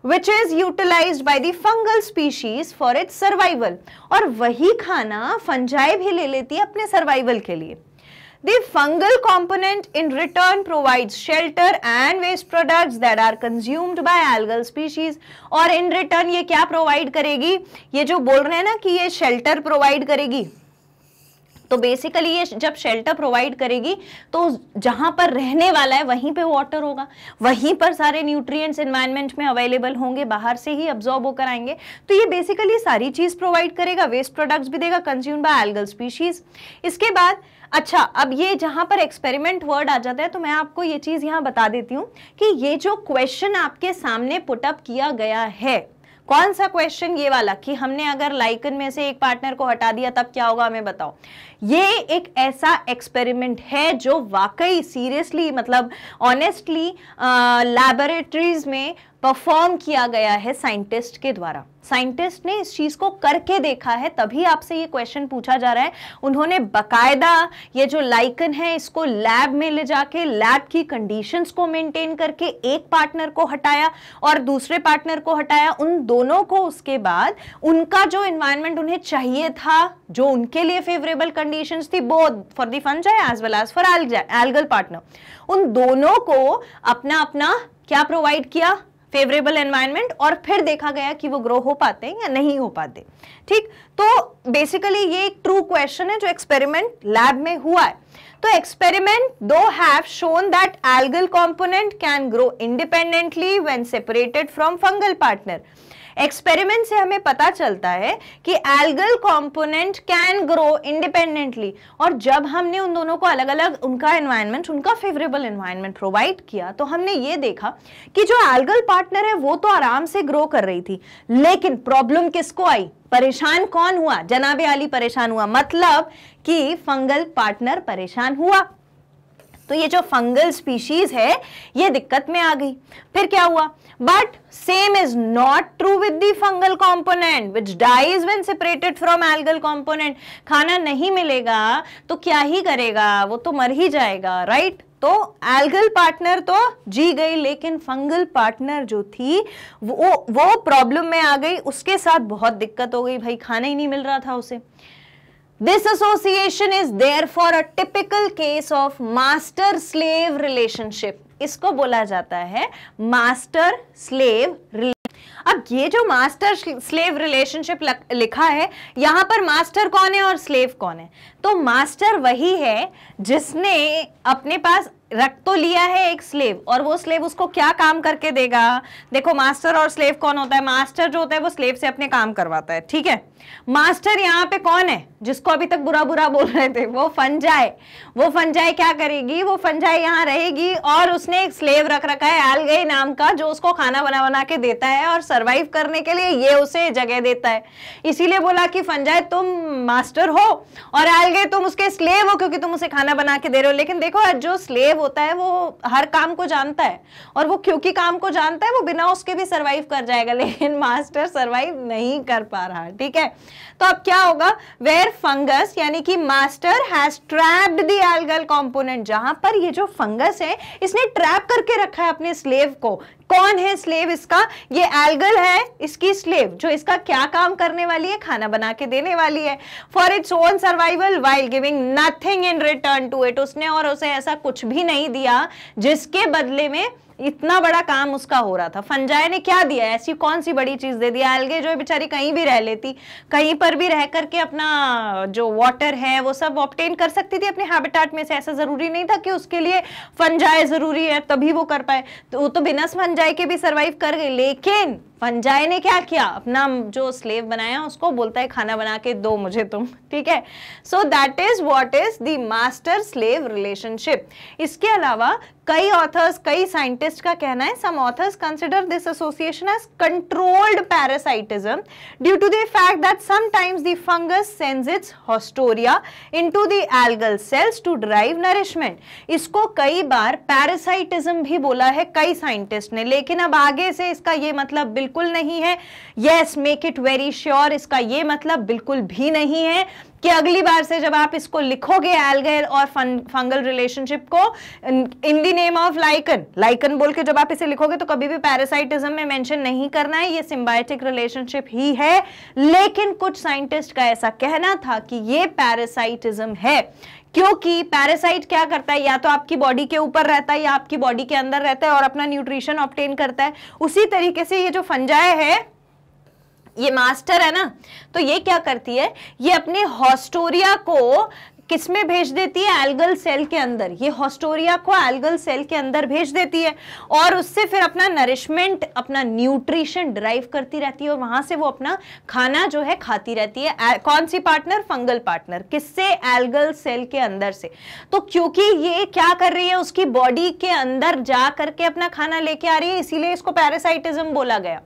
which is utilized by the fungal species for its survival, और वही खाना फंजाई भी ले लेती है अपने सर्वाइवल के लिए। The fungal component in return provides shelter and waste products that are consumed by algal species, और in return ये क्या प्रोवाइड करेगी? ये जो बोल रहे हैं ना कि ये शेल्टर प्रोवाइड करेगी, तो बेसिकली ये जब शेल्टर प्रोवाइड करेगी तो जहां पर रहने वाला है वहीं पे वाटर होगा, वहीं पर सारे न्यूट्रिएंट्स एनवायरनमेंट में अवेलेबल होंगे, बाहर से ही अब्जॉर्ब होकर आएंगे। तो ये बेसिकली सारी चीज प्रोवाइड करेगा, वेस्ट प्रोडक्ट्स भी देगा, कंज्यूम्ड बाय एल्गल स्पीशीज। इसके बाद अच्छा, अब ये जहां पर एक्सपेरिमेंट वर्ड आ जाता है तो मैं आपको ये चीज यहां बता देती हूं कि ये जो क्वेश्चन आपके सामने पुटअप किया गया है, कौन सा क्वेश्चन? ये वाला कि हमने अगर लाइकन में से एक पार्टनर को हटा दिया तब क्या होगा, हमें बताओ। ये एक ऐसा एक्सपेरिमेंट है जो वाकई सीरियसली, मतलब ऑनेस्टली लैबोरेटरीज में परफॉर्म किया गया है साइंटिस्ट के द्वारा। साइंटिस्ट ने इस चीज को करके देखा है, तभी आपसे ये क्वेश्चन पूछा जा रहा है। उन्होंने बकायदा ये जो लाइकन है इसको लैब में ले जाके लैब की कंडीशंस को मेंटेन करके एक पार्टनर को हटाया और दूसरे पार्टनर को हटाया, उन दोनों को उसके बाद उनका जो एनवायरनमेंट उन्हें चाहिए था, जो उनके लिए फेवरेबल कंडीशंस थी, both for the fungi as well as for algal partner, उन दोनों को अपना अपना क्या प्रोवाइड किया? फेवरेबल एनवायरनमेंट, और फिर देखा गया कि वो ग्रो हो पाते हैं या नहीं हो पाते। ठीक, तो बेसिकली ये एक ट्रू क्वेश्चन है जो एक्सपेरिमेंट लैब में हुआ है। तो एक्सपेरिमेंट दो have shown that algal component can grow independently when separated from fungal partner. Experiment से हमें पता चलता है कि algal component can grow independently, और जब हमने उन दोनों को अलग अलग उनका एनवायरनमेंट, उनका फेवरेबल एनवायरनमेंट प्रोवाइड किया तो हमने ये देखा कि जो एल्गल पार्टनर है वो तो आराम से ग्रो कर रही थी, लेकिन प्रॉब्लम किसको आई? परेशान कौन हुआ? जनाबे आली परेशान हुआ, मतलब कि फंगल पार्टनर परेशान हुआ। तो ये जो फंगल स्पीशीज है ये दिक्कत में आ गई। फिर क्या हुआ? But same is not true with the fungal component which dies when separated from algal component. खाना नहीं मिलेगा तो क्या ही करेगा, वो तो मर ही जाएगा, राइट? तो एल्गल पार्टनर तो जी गई, लेकिन फंगल पार्टनर जो थी वो प्रॉब्लम में आ गई, उसके साथ बहुत दिक्कत हो गई, भाई खाना ही नहीं मिल रहा था उसे। This association is therefore a typical case of master-slave relationship. इसको बोला जाता है मास्टर स्लेव। अब ये जो मास्टर स्लेव रिलेशनशिप लिखा है, यहां पर मास्टर कौन है और स्लेव कौन है? तो मास्टर वही है जिसने अपने पास रख तो लिया है एक स्लेव, और वो स्लेव उसको क्या काम करके देगा? देखो, मास्टर और स्लेव कौन होता है? मास्टर जो होता है वो स्लेव से अपने काम करवाता है, ठीक है। मास्टर यहाँ पे कौन है जिसको अभी तक बुरा बुरा बोल रहे थे? वो फंजाई। वो फंजाई क्या करेगी? वो फंजाई यहाँ रहेगी और उसने एक स्लेव रख रखा है एल्गाई नाम का, जो उसको खाना बना बना के देता है और सरवाइव करने के लिए ये उसे जगह देता है। इसीलिए बोला कि फंजाई तुम मास्टर हो और एल्गाई तुम उसके स्लेव हो, क्योंकि तुम उसे खाना बना के दे रहे हो। लेकिन देखो, जो स्लेव होता है वो हर काम को जानता है, और वो क्योंकि काम को जानता है वो बिना उसके भी सरवाइव कर जाएगा, लेकिन मास्टर सरवाइव नहीं कर पा रहा, ठीक है। तो अब क्या होगा? वेयर फंगस यानी कि master has trapped the algal component, जहां पर ये जो फंगस है इसने ट्रैप करके रखा है अपने स्लेव को। कौन है स्लेव इसका? ये एल्गल है इसकी स्लेव, जो इसका क्या काम करने वाली है? खाना बना के देने वाली है। For its own survival while giving nothing in return to it. उसने और उसे ऐसा कुछ भी नहीं दिया जिसके बदले में इतना बड़ा काम उसका हो रहा था। फंजाई ने क्या दिया, ऐसी कौन सी बड़ी चीज दे दी? एल्गे जो है बेचारी कहीं भी रह लेती, कहीं पर भी रह करके अपना जो वाटर है वो सब ऑब्टेन कर सकती थी अपने हैबिटेट में से। ऐसा जरूरी नहीं था कि उसके लिए फंजाई जरूरी है तभी वो कर पाए, तो वो तो बिना फंजाई के भी सरवाइव कर गई। लेकिन फंजाई ने क्या किया, अपना जो स्लेव बनाया उसको बोलता है खाना बना के दो मुझे तुम, ठीक है। So that is what is the master slave relationship. इसके अलावा कई ऑथर्स, कई साइंटिस्ट का कहना है, some authors consider this association as controlled parasitism due to the fact that sometimes the fungus sends its haustoria into the algal cells to derive nourishment. इसको कई बार पैरासाइटिज्म भी बोला है कई साइंटिस्ट ने, लेकिन अब आगे से इसका ये मतलब बिल्कुल नहीं है। Yes, make it very sure, इसका ये मतलब बिल्कुल भी नहीं है कि अगली बार से जब आप इसको लिखोगे एल्गल और फंगल रिलेशनशिप को in the name of lichen, lichen बोल के जब आप इसे लिखोगे तो कभी भी पैरासाइटिज्म में मेंशन नहीं करना है, ये सिम्बायोटिक रिलेशनशिप ही है। लेकिन कुछ साइंटिस्ट का ऐसा कहना था कि ये पैरासाइटिज्म है, क्योंकि पैरासाइट क्या करता है, या तो आपकी बॉडी के ऊपर रहता है या आपकी बॉडी के अंदर रहता है और अपना न्यूट्रिशन ऑब्टेन करता है। उसी तरीके से ये जो फंजाई है, ये मास्टर है ना, तो ये क्या करती है, ये अपने हॉस्टोरिया को किसमें भेज देती है, एल्गल सेल के अंदर। ये हॉस्टोरिया को एल्गल सेल के अंदर भेज देती है और उससे फिर अपना नरिशमेंट, अपना न्यूट्रिशन ड्राइव करती रहती है और वहां से वो अपना खाना जो है खाती रहती है। कौन सी पार्टनर, फंगल पार्टनर, किससे, एल्गल सेल के अंदर से। तो क्योंकि ये क्या कर रही है, उसकी बॉडी के अंदर जा करके अपना खाना लेके आ रही है, इसीलिए इसको पैरासाइटिज्म बोला गया।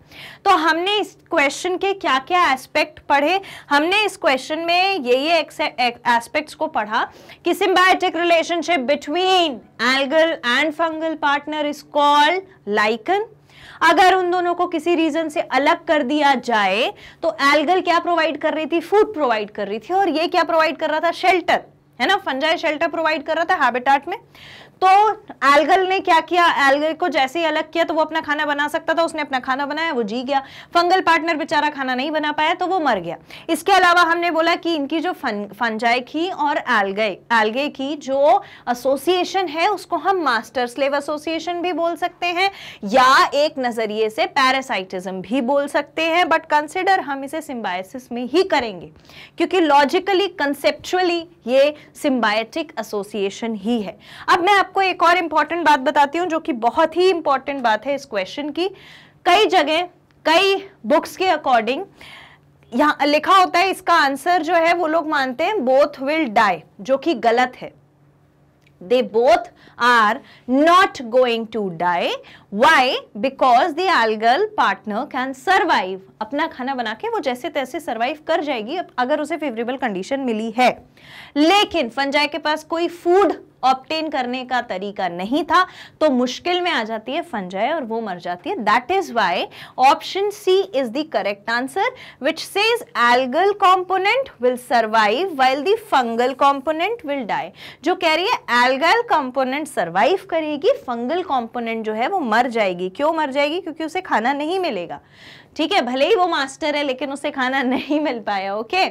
तो हमने इस क्वेश्चन के क्या क्या एस्पेक्ट पढ़े, हमने इस क्वेश्चन में ये एस्पेक्ट्स को पढ़ा कि symbiotic relationship between algal and fungal partner is called lichen. अगर उन दोनों को किसी रीजन से अलग कर दिया जाए तो एल्गल क्या प्रोवाइड कर रही थी, फूड प्रोवाइड कर रही थी, और ये क्या प्रोवाइड कर रहा था, शेल्टर, है ना। फंजाई शेल्टर प्रोवाइड कर रहा था हैबिटेट में। तो एल्गल ने क्या किया, एल्गल को जैसे ही अलग किया तो वो अपना खाना बना सकता था, उसने अपना खाना बनाया, वो जी गया। फंगल पार्टनर बेचारा खाना नहीं बना पाया तो वो मर गया। इसके अलावा हमने बोला कि इनकी जो फंजाई की और एल्गे की जो एसोसिएशन है उसको हम मास्टर स्लेव एसोसिएशन भी बोल सकते हैं या एक नजरिए से पैरासाइटिज्म भी बोल सकते हैं, बट कंसिडर हम इसे सिम्बायोसिस में ही करेंगे क्योंकि लॉजिकली, कंसेप्चुअली ये सिम्बायोटिक एसोसिएशन ही है। अब मैं आपको एक और इंपॉर्टेंट बात बताती हूं जो कि बहुत ही इंपॉर्टेंट बात है इस क्वेश्चन की। कई जगह, कई बुक्स के अकॉर्डिंग यहां लिखा होता है इसका आंसर जो है वो लोग मानते हैं बोथ विल डाई, जो कि गलत है। They both are not going to die. Why? Because the algal partner can survive. अपना खाना बना के वो जैसे तैसे सर्वाइव कर जाएगी अगर उसे फेवरेबल कंडीशन मिली है। लेकिन फंजाई के पास कोई फूड ऑब्टेन करने का तरीका नहीं था तो मुश्किल में आ जाती है फंजाई और वो मर जाती है। That is why option C is the correct answer which says algal component will survive while the fungal component will die. जो कह रही है एल्गल कंपोनेंट सर्वाइव करेगी, फंगल कंपोनेंट जो है वो मर जाएगी। क्यों मर जाएगी? क्योंकि उसे खाना नहीं मिलेगा। ठीक है, भले ही वो मास्टर है लेकिन उसे खाना नहीं मिल पाया। Okay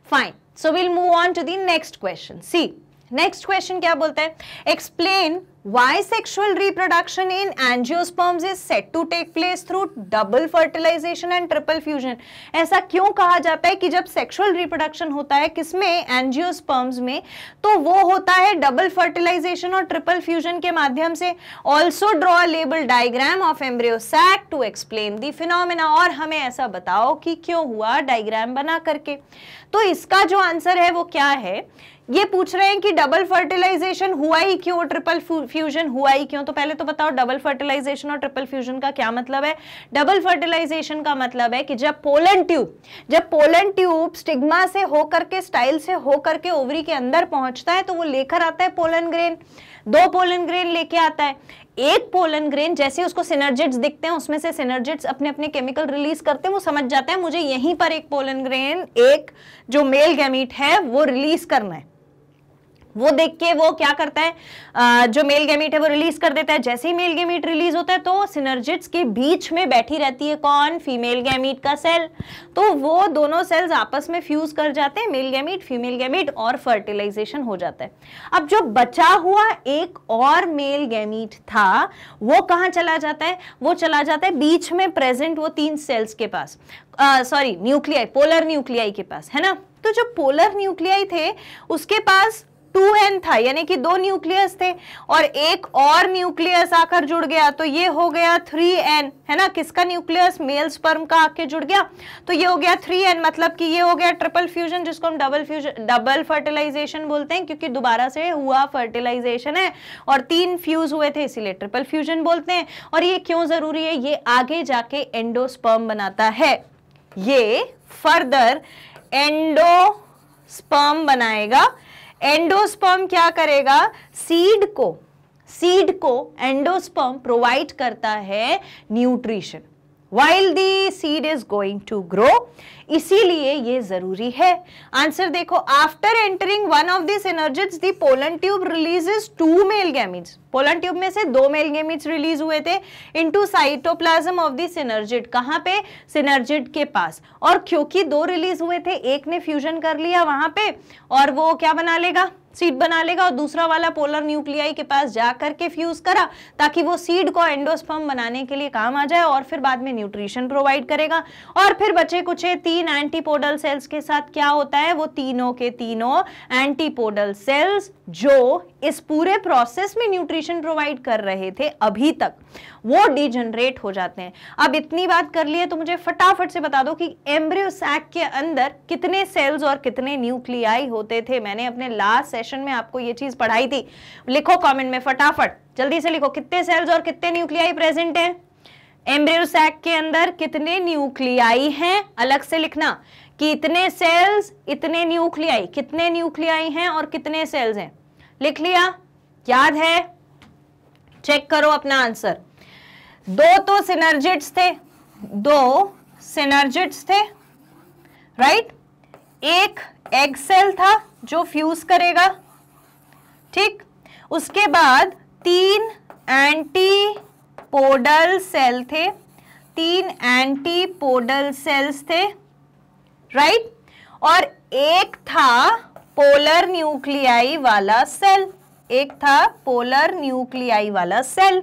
fine, so will move on to the next question. See next question क्या बोलता है, explain why sexual reproduction in angiosperms is said to take place through double fertilization and triple fusion। ऐसा क्यों कहा जाता है कि जब सेक्सुअल रिप्रोडक्शन होता है किसमें, एंजियोस्पर्म्स में, तो वो होता है डबल फर्टिलाइजेशन और ट्रिपल फ्यूजन के माध्यम से। Also draw label diagram of embryo sac to explain the phenomena. और हमें ऐसा बताओ कि क्यों हुआ डायग्राम बना करके। तो इसका जो आंसर है वो क्या है, ये पूछ रहे हैं कि डबल फर्टिलाइजेशन हुआ ही क्यों, ट्रिपल फ्यूजन हुआ ही क्यों। तो पहले तो बताओ डबल फर्टिलाइजेशन और ट्रिपल फ्यूजन का क्या मतलब है। डबल फर्टिलाइजेशन का मतलब है कि जब पोलन ट्यूब स्टिग्मा से होकर के, स्टाइल से होकर के ओवरी के अंदर पहुंचता है तो वो लेकर आता है पोलन ग्रेन। 2 पोलन ग्रेन लेके आता है। एक पोलन ग्रेन जैसे उसको सिनर्जिड्स दिखते हैं, उसमें से सिनर्जिड्स अपने अपने केमिकल रिलीज करते हैं, वो समझ जाता है मुझे यहीं पर एक पोलन ग्रेन, एक जो मेल गैमीट है वो रिलीज करना है। वो देख के वो क्या करता है, जो मेल गैमीट है वो रिलीज कर देता है। जैसे ही मेल गैमीट रिलीज होता है तो सिनर्जिड्स के बीच में बैठी रहती है कौन, फीमेल गैमीट का सेल। तो वो दोनों सेल्स आपस में फ्यूज कर जाते हैं, मेल गैमीट फीमेल गैमीट, और फर्टिलाइजेशन हो जाता है। अब जो बचा हुआ एक और मेल गैमीट था वो कहाँ चला जाता है, वो चला जाता है बीच में प्रेजेंट वो 3 सेल्स के पास, सॉरी न्यूक्लियाई, पोलर न्यूक्लियाई के पास, है ना। तो जो पोलर न्यूक्लियाई थे उसके पास 2n था, यानी कि 2 न्यूक्लियस थे, और एक और न्यूक्लियस आकर जुड़ गया तो ये हो गया 3n, है ना। किसका न्यूक्लियस, मेल स्पर्म का आके जुड़ गया तो ये हो गया 3n, मतलब कि ये हो गया ट्रिपल फ्यूजन, जिसको हम डबल फर्टिलाइजेशन बोलते हैं, क्योंकि दोबारा से हुआ फर्टिलाइजेशन है और 3 फ्यूज हुए थे इसीलिए ट्रिपल फ्यूजन बोलते हैं। और ये क्यों जरूरी है, ये आगे जाके एंडोस्पर्म बनाता है, ये फर्दर एंडोस्पर्म बनाएगा। एंडोस्पर्म क्या करेगा, सीड को एंडोस्पर्म प्रोवाइड करता है nutrition while the seed is going to grow, इसीलिए ये जरूरी है। आंसर देखो, after entering one of the synergids the pollen tube releases 2 male gametes, pollen tube में से 2 मेल गैमीट्स रिलीज हुए थे into cytoplasm of the synergid, कहां पे, सिनर्जिड के पास। और क्योंकि 2 रिलीज हुए थे, एक ने फ्यूजन कर लिया वहां पे और वो क्या बना लेगा, सीड बना लेगा, और दूसरा वाला पोलर न्यूक्लियाई के पास जाकर के फ्यूज करा ताकि वो सीड को एंडोस्पर्म बनाने के लिए काम आ जाए और फिर बाद में न्यूट्रिशन प्रोवाइड करेगा। और फिर बचे कुछ 3 एंटीपोडल सेल्स के साथ क्या होता है, वो तीनों के तीनों एंटीपोडल सेल्स जो इस पूरे प्रोसेस में न्यूट्रिशन प्रोवाइड कर रहे थे अभी तक, वो डिजनरेट हो जाते हैं। अब इतनी बात कर लिए तो मुझे फटाफट से बता दो कि एम्ब्रियो सैक के अंदर कितने सेल्स और कितने न्यूक्लियाई होते थे। मैंने अपने लास्ट सेशन में आपको ये चीज पढ़ाई थी, लिखो कमेंट में फटाफट, जल्दी से लिखो, कितने सेल्स और कितने न्यूक्लियाई प्रेजेंट हैं एम्ब्रियो सैक के अंदर, कितने न्यूक्लियाई हैं, अलग से लिखना कि इतने सेल्स इतने न्यूक्लियाई, कितने न्यूक्लियाई हैं और कितने सेल्स हैं, लिख लिया, याद है, चेक करो अपना आंसर। 2 तो सिनर्जिड्स थे, 2 सिनर्जिड्स थे, राइट। एक एग सेल था जो फ्यूज करेगा, ठीक। उसके बाद 3 एंटीपोडल सेल थे, 3 एंटीपोडल सेल्स थे, राइट। और एक था पोलर न्यूक्लियाई वाला सेल, एक था पोलर न्यूक्लियाई वाला सेल।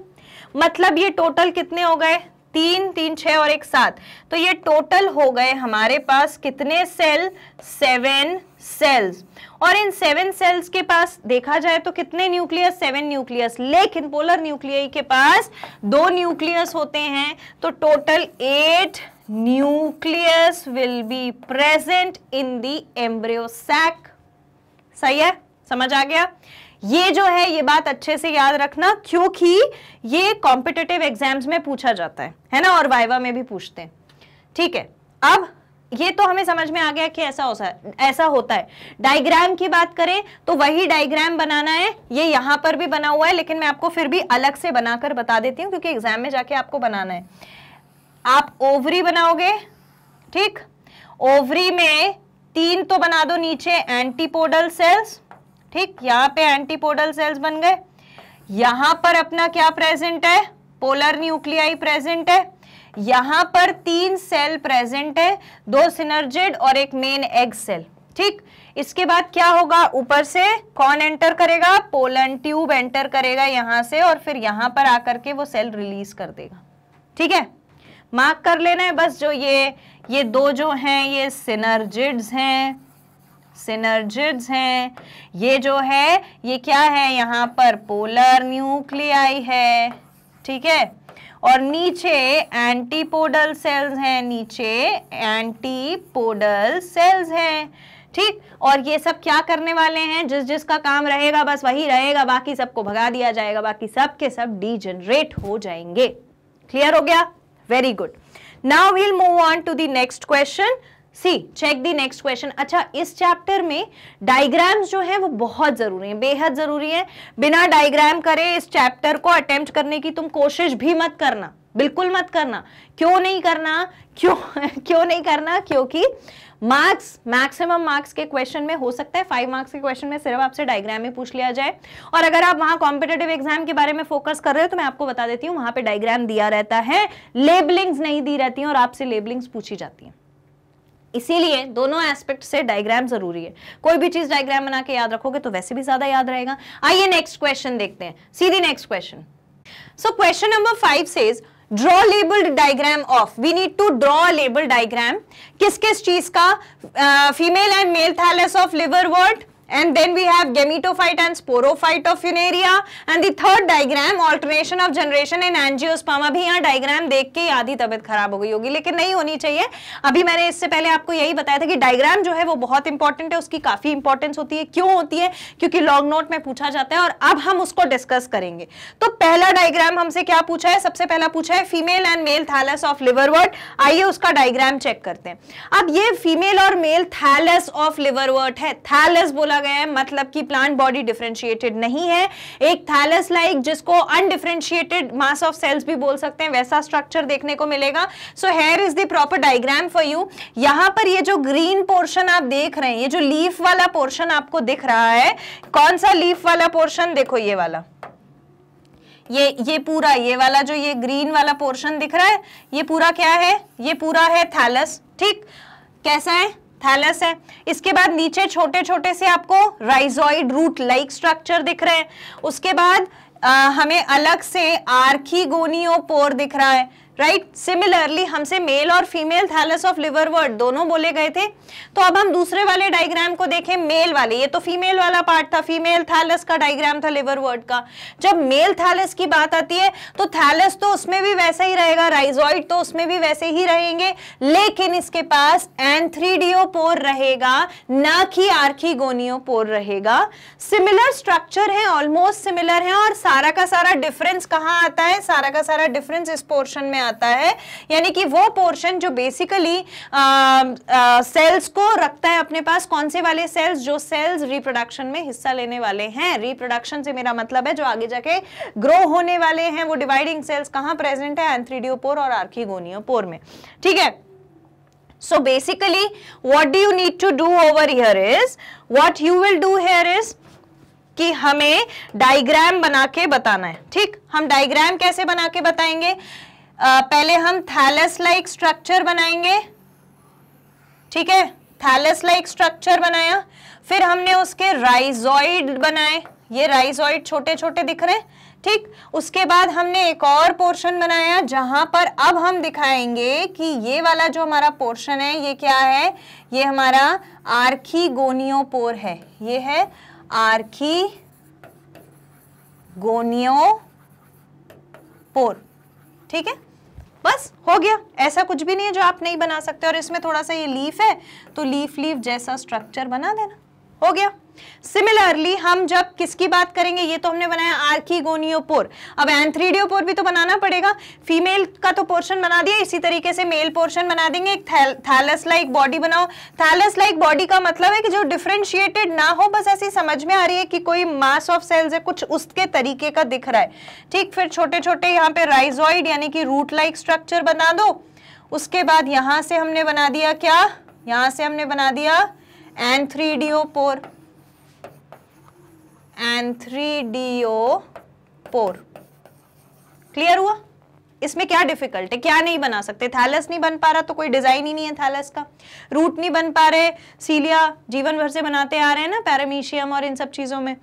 मतलब ये टोटल कितने हो गए, 3 3 6 और 1 7, तो ये टोटल हो गए हमारे पास कितने सेल, 7 सेल्स। और इन 7 सेल्स के पास देखा जाए तो कितने न्यूक्लियस, 7 न्यूक्लियस, लेकिन पोलर न्यूक्लियाई के पास 2 न्यूक्लियस होते हैं, तो total 8 nucleus will be present in the embryo sac. सही है, समझ आ गया। ये जो है ये बात अच्छे से याद रखना, क्योंकि ये कॉम्पिटिटिव एग्जाम्स में पूछा जाता है ना, और वाइवा में भी पूछते हैं, ठीक है। अब ये तो हमें समझ में आ गया कि ऐसा होता है। डायग्राम की बात करें तो वही डायग्राम बनाना है, ये यहां पर भी बना हुआ है, लेकिन मैं आपको फिर भी अलग से बनाकर बता देती हूँ क्योंकि एग्जाम में जाके आपको बनाना है। आप ओवरी बनाओगे, ठीक, ओवरी में 3 तो बना दो नीचे एंटीपोडल सेल्स, ठीक, यहाँ पे एंटीपोडल सेल्स बन गए। यहां पर अपना क्या प्रेजेंट है, पोलर न्यूक्लियाई प्रेजेंट है। यहां पर 3 सेल प्रेजेंट है, 2 सिनर्जिड और एक मेन एग सेल, ठीक। इसके बाद क्या होगा, ऊपर से कौन एंटर करेगा, पोलन ट्यूब एंटर करेगा यहां से, और फिर यहां पर आकर के वो सेल रिलीज कर देगा, ठीक है। मार्क कर लेना है बस, जो ये 2 जो हैं ये सिनर्जिड्स हैं, सिनर्जिड्स हैं। ये जो है ये क्या है, यहाँ पर पोलर न्यूक्लियाई है, ठीक है। और नीचे एंटीपोडल सेल्स हैं, नीचे एंटीपोडल सेल्स हैं, ठीक। और ये सब क्या करने वाले हैं, जिसका काम रहेगा बस वही रहेगा, बाकी सबको भगा दिया जाएगा, बाकी सब के सब डीजनरेट हो जाएंगे। क्लियर हो गया, very good. Now we'll move on to the next question. See check the next question. अच्छा, इस चैप्टर में डायग्राम्स जो है वो बहुत जरूरी है, बेहद जरूरी है। बिना डायग्राम करे इस चैप्टर को अटेम्प्ट करने की तुम कोशिश भी मत करना, बिल्कुल मत करना। क्यों नहीं करना? क्यों नहीं करना? क्योंकि मार्क्स, मैक्सिमम मार्क्स के क्वेश्चन में हो सकता है 5 मार्क्स के क्वेश्चन में सिर्फ आपसे डायग्राम ही पूछ लिया जाए, और अगर आप वहां कॉम्पिटेटिव एग्जाम के बारे में फोकस कर रहे हो तो मैं आपको बता देती हूँ वहां पे डायग्राम दिया रहता है, लेबलिंग्स नहीं दी रहती हैं और आपसे लेबलिंग्स पूछी जाती हैं। इसीलिए दोनों एस्पेक्ट से डायग्राम जरूरी है। कोई भी चीज डायग्राम बना के याद रखोगे तो वैसे भी ज्यादा याद रहेगा। आइए नेक्स्ट क्वेश्चन देखते हैं, सीधी next question. So question number 5 says draw labelled diagram of, we need to draw label diagram किस किस चीज का? Female and male thallus of liverwort, and then we have gametophyte and sporophyte of funaria, and the third diagram alternation of generation in angiosperm। अभी यहाँ डायग्राम देख के आधी तबीयत खराब हो गई होगी, लेकिन नहीं होनी चाहिए। अभी मैंने इससे पहले आपको यही बताया था कि डायग्राम जो है वो बहुत इंपॉर्टेंट है, उसकी काफी इंपॉर्टेंस होती है। क्यों होती है? क्योंकि लॉन्ग नोट में पूछा जाता है और अब हम उसको डिस्कस करेंगे। तो पहला डायग्राम हमसे क्या पूछा है? सबसे पहला पूछा है female and male thallus of liverwort. आइए उसका डायग्राम चेक करते हैं। अब ये फीमेल और मेल थैलस ऑफ लिवरवर्ट है, थैलस बोला गया है मतलब कि प्लांट बॉडी डिफरेंशिएटेड नहीं है। एक थैलस लाइक, जिसको अनडिफरेंशिएटेड मास ऑफ सेल्स भी बोल सकते हैं, वैसा स्ट्रक्चर देखने को मिलेगा। So here is the proper diagram for you. यहां पर ये जो ग्रीन पोर्शन आप देख रहे हैं, ये जो लीफ वाला पोर्शन आपको दिख रहा है, कौन सा लीफ वाला पोर्शन? देखो ये वाला, ये पूरा, ये वाला जो ये ग्रीन वाला पोर्शन दिख रहा है, ये पूरा क्या है? ये पूरा है थैलस। ठीक, कैसा है? थैलस है। इसके बाद नीचे छोटे छोटे से आपको राइजोइड रूट लाइक स्ट्रक्चर दिख रहे हैं। उसके बाद हमें अलग से आर्कीगोनियोपोर दिख रहा है, राइट। सिमिलरली हमसे मेल और फीमेल थैलस ऑफ लिवरवर्ट दोनों बोले गए थे। तो अब हम दूसरे वाले डायग्राम को देखें, मेल वाले। ये तो फीमेल वाला पार्ट था, फीमेल थैलस का डायग्राम था लिवरवर्ट का। जब मेल थैलस की बात आती है तो थैलस तो उसमें भी वैसा ही रहेगा, राइजोइड तो उसमें भी वैसे ही रहेंगे, लेकिन इसके पास एंथ्रीडियोपोर रहेगा, न कि आर्कीगोनियोपोर रहेगा। सिमिलर स्ट्रक्चर है, ऑलमोस्ट सिमिलर है, और सारा का सारा डिफरेंस कहां आता है? सारा का सारा डिफरेंस इस पोर्शन में आता है, यानी कि वो पोर्शन जो बेसिकली सेल्स को रखता है अपने पास। कौन से वाले सेल्स? जो सेल्स रिप्रोडक्शन में हिस्सा लेने वाले हैं। रिप्रोडक्शन से मेरा मतलब है जो आगे जाके ग्रो होने वाले हैं, वो डिवाइडिंग सेल्स कहां प्रेजेंट है? एंथ्रीडियोपोर और आर्कीगोनियोपोर में। ठीक है। So basically what do you need to do over here is, what you will do here is कि हमें डायग्राम बना के बताना है। ठीक, हम डायग्राम कैसे बना के बताएंगे? पहले हम थैलस लाइक स्ट्रक्चर बनाएंगे। ठीक है, थैलस लाइक स्ट्रक्चर बनाया, फिर हमने उसके राइजोइड बनाए, ये राइजोइड छोटे छोटे दिख रहे हैं। ठीक, उसके बाद हमने एक और पोर्शन बनाया जहां पर अब हम दिखाएंगे कि ये वाला जो हमारा पोर्शन है ये क्या है? ये हमारा आर्कीगोनियोपोर है, ये है आर्कीगोनियोपोर। ठीक है, बस हो गया। ऐसा कुछ भी नहीं है जो आप नहीं बना सकते। और इसमें थोड़ा सा ये लीफ है तो लीफ जैसा स्ट्रक्चर बना देना, हो गया। सिमिलरली हम जब किसकी बात करेंगे, ये तो हमने बनाया आर्कीगोनियोपोर, अब एंथ्रीडियोपोर भी तो बनाना पड़ेगा। फीमेल का तो पोर्शन बना दिया, इसी तरीके से मेल पोर्शन बना देंगे। एक थैलस लाइक बॉडी बनाओ। थैलस लाइक बॉडी का मतलब है कि जो डिफरेंशिएटेड ना हो, बस ऐसी समझ में आ रही है कि कोई मास ऑफ सेल्स है, कुछ उसके तरीके का दिख रहा है। ठीक, फिर छोटे छोटे यहाँ पे राइजोइड यानी कि रूट लाइक स्ट्रक्चर बना दो। उसके बाद यहां से हमने बना दिया क्या? यहां से हमने बना दिया एंथ्रीडियोपोर, एंथ्रीडियोपोर। क्लियर हुआ? इसमें क्या डिफिकल्ट है? क्या नहीं बना सकते? थैलस नहीं बन पा रहा तो कोई डिजाइन ही नहीं है थैलस का। रूट नहीं बन पा रहे, सीलिया जीवन भर से बनाते आ रहे हैं ना, पैरामीशियम और इन सब चीजों में।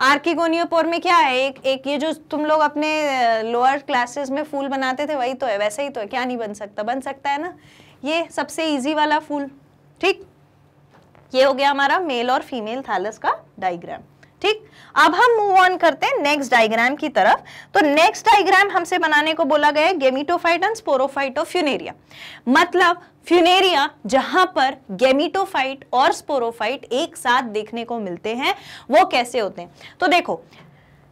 आर्कीगोनियोपोर में क्या है? एक ये जो तुम लोग अपने लोअर क्लासेस में फूल बनाते थे वही तो है, वैसे ही तो है। क्या नहीं बन सकता? बन सकता है ना, ये सबसे इजी वाला फूल। ठीक, ये हो गया हमारा मेल और फीमेल थैलस का डायग्राम। ठीक, अब हम मूव ऑन करते हैं नेक्स्ट डायग्राम की तरफ। तो नेक्स्ट डायग्राम हमसे बनाने को बोला गया है gametophyte and sporophyte of Funaria. मतलब फ्यूनेरिया जहां पर गेमिटोफाइट और स्पोरोफाइट एक साथ देखने को मिलते हैं, वो कैसे होते हैं? तो देखो,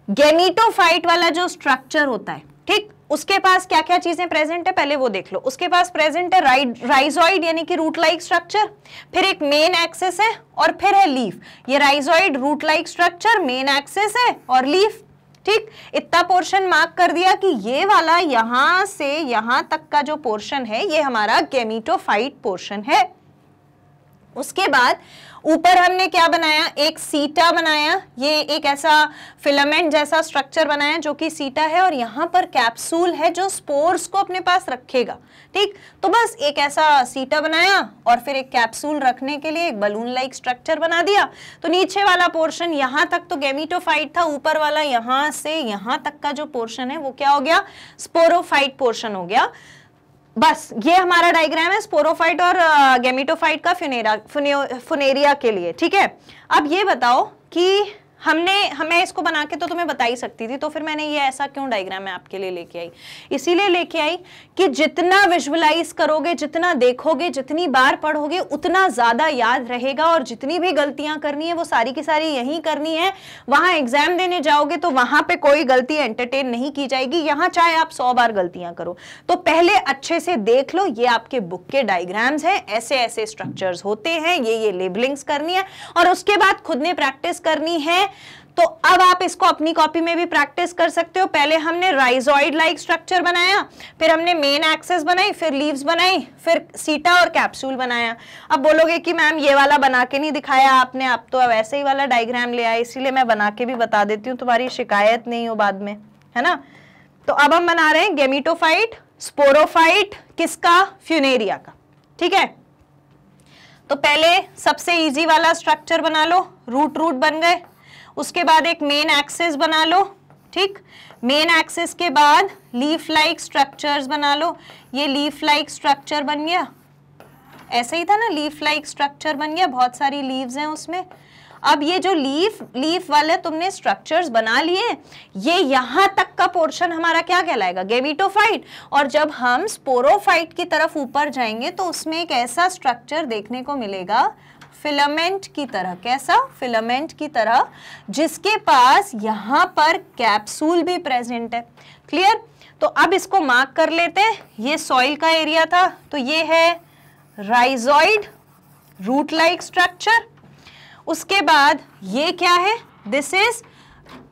गेमिटोफाइट वाला जो स्ट्रक्चर होता है, ठीक, उसके पास क्या क्या चीजें प्रेजेंट है पहले वो देख लो। उसके पास प्रेजेंट है राइजोइड यानी कि रूट लाइक स्ट्रक्चर, फिर एक मेन एक्सिस है और फिर है लीफ। ये rhizoid root like structure, main axis है और लीफ। ठीक, इतना पोर्शन मार्क कर दिया कि ये वाला यहां से यहां तक का जो पोर्शन है ये हमारा गेमिटोफाइट पोर्शन है। उसके बाद ऊपर हमने क्या बनाया, एक सीटा बनाया, ये एक ऐसा फिलामेंट जैसा स्ट्रक्चर बनाया जो कि सीटा है, और यहाँ पर कैप्सूल है जो स्पोर्स को अपने पास रखेगा। ठीक, तो बस एक ऐसा सीटा बनाया और फिर एक कैप्सूल रखने के लिए एक बलून लाइक स्ट्रक्चर बना दिया। तो नीचे वाला पोर्शन यहाँ तक तो गेमिटोफाइट था, ऊपर वाला यहाँ से यहाँ तक का जो पोर्शन है वो क्या हो गया, स्पोरोफाइट पोर्शन हो गया। बस ये हमारा डायग्राम है स्पोरोफाइट और गेमिटोफाइट का फुनेरिया के लिए। ठीक है, अब ये बताओ कि हमें इसको बना के तो तुम्हें बता ही सकती थी, तो फिर मैंने ये ऐसा क्यों डायग्राम मैं आपके लिए लेके आई, इसीलिए लेके आई कि जितना विजुअलाइज करोगे, जितना देखोगे, जितनी बार पढ़ोगे उतना ज्यादा याद रहेगा, और जितनी भी गलतियां करनी है वो सारी की सारी यहीं करनी है। वहां एग्जाम देने जाओगे तो वहां पे कोई गलती एंटरटेन नहीं की जाएगी, यहाँ चाहे आप 100 बार गलतियां करो। तो पहले अच्छे से देख लो, ये आपके बुक के डायग्राम्स हैं, ऐसे ऐसे स्ट्रक्चर्स होते हैं, ये लेबलिंग्स करनी है, और उसके बाद खुद ने प्रैक्टिस करनी है। तो अब आप इसको अपनी कॉपी में भी प्रैक्टिस कर सकते हो। पहले हमने राइजॉइड लाइक स्ट्रक्चर बनाया, फिर हमने मेन एक्सेस बनाई, फिर लीव्स बनाई, फिर सीटा और कैप्सूल बनाया। अब बोलोगे कि मैम ये वाला बना के नहीं दिखाया आपने, आप तो अब ऐसे ही वाला डायग्राम ले आए, इसीलिए मैं बना के भी बता देती हूँ, तुम्हारी शिकायत नहीं हो बाद में, है ना। तो अब हम बना रहे हैं गेमिटोफाइट, स्पोरोफाइट, किसका, फ्यूनेरिया का। ठीक है, तो पहले सबसे इजी वाला स्ट्रक्चर बना लो, रूट बन गए। उसके बाद एक मेन एक्सिस बना लो। ठीक, मेन एक्सिस के बाद लीफ लाइक स्ट्रक्चर्स बना लो। ये लीफ लाइक स्ट्रक्चर बन गया, ऐसे ही था ना, लीफ लाइक स्ट्रक्चर बन गया, बहुत सारी लीव्स हैं उसमें। अब ये जो लीफ वाले तुमने स्ट्रक्चर्स बना लिए, ये यहां तक का पोर्शन हमारा क्या कहलाएगा, गेमिटोफाइट। और जब हम स्पोरोफाइट की तरफ ऊपर जाएंगे तो उसमें एक ऐसा स्ट्रक्चर देखने को मिलेगा फिलामेंट की तरह। कैसा, फिलामेंट की तरह, जिसके पास यहां पर कैप्सूल भी प्रेजेंट है। क्लियर, तो अब इसको मार्क कर लेते हैं। ये सॉइल का एरिया था, तो ये है राइजॉइड रूट लाइक स्ट्रक्चर। उसके बाद ये क्या है, दिस इज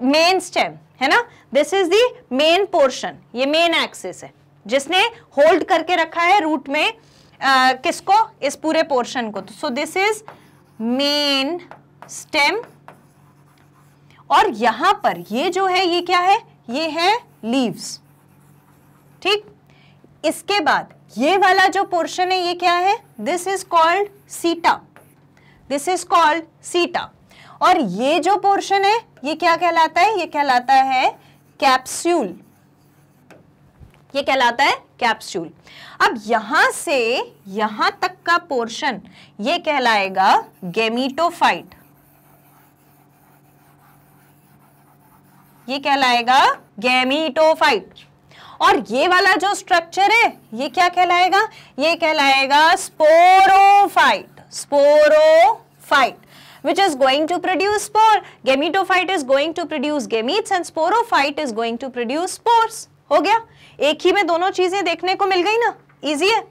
मेन स्टेम, है ना, this is the main portion, ये मेन एक्सिस है जिसने होल्ड करके रखा है रूट में किसको, इस पूरे पोर्शन को। So this is main stem, और यहां पर ये जो है ये क्या है, ये है लीव्स। ठीक, इसके बाद ये वाला जो पोर्शन है ये क्या है, दिस इज कॉल्ड सीटा, दिस इज कॉल्ड सीटा। और ये जो पोर्शन है ये क्या कहलाता है, ये कहलाता है कैप्सूल, ये कहलाता है कैप्सूल। अब यहां से यहां तक का पोर्शन ये कहलाएगा गेमिटोफाइट, ये कहलाएगा गेमिटोफाइट। और ये वाला जो स्ट्रक्चर है ये क्या कहलाएगा, ये कहलाएगा sporophyte, sporophyte, which is going to produce spore. Gametophyte is going to produce gametes and sporophyte is going to produce spores. हो गया, एक ही में दोनों चीजें देखने को मिल गई ना, इजी है।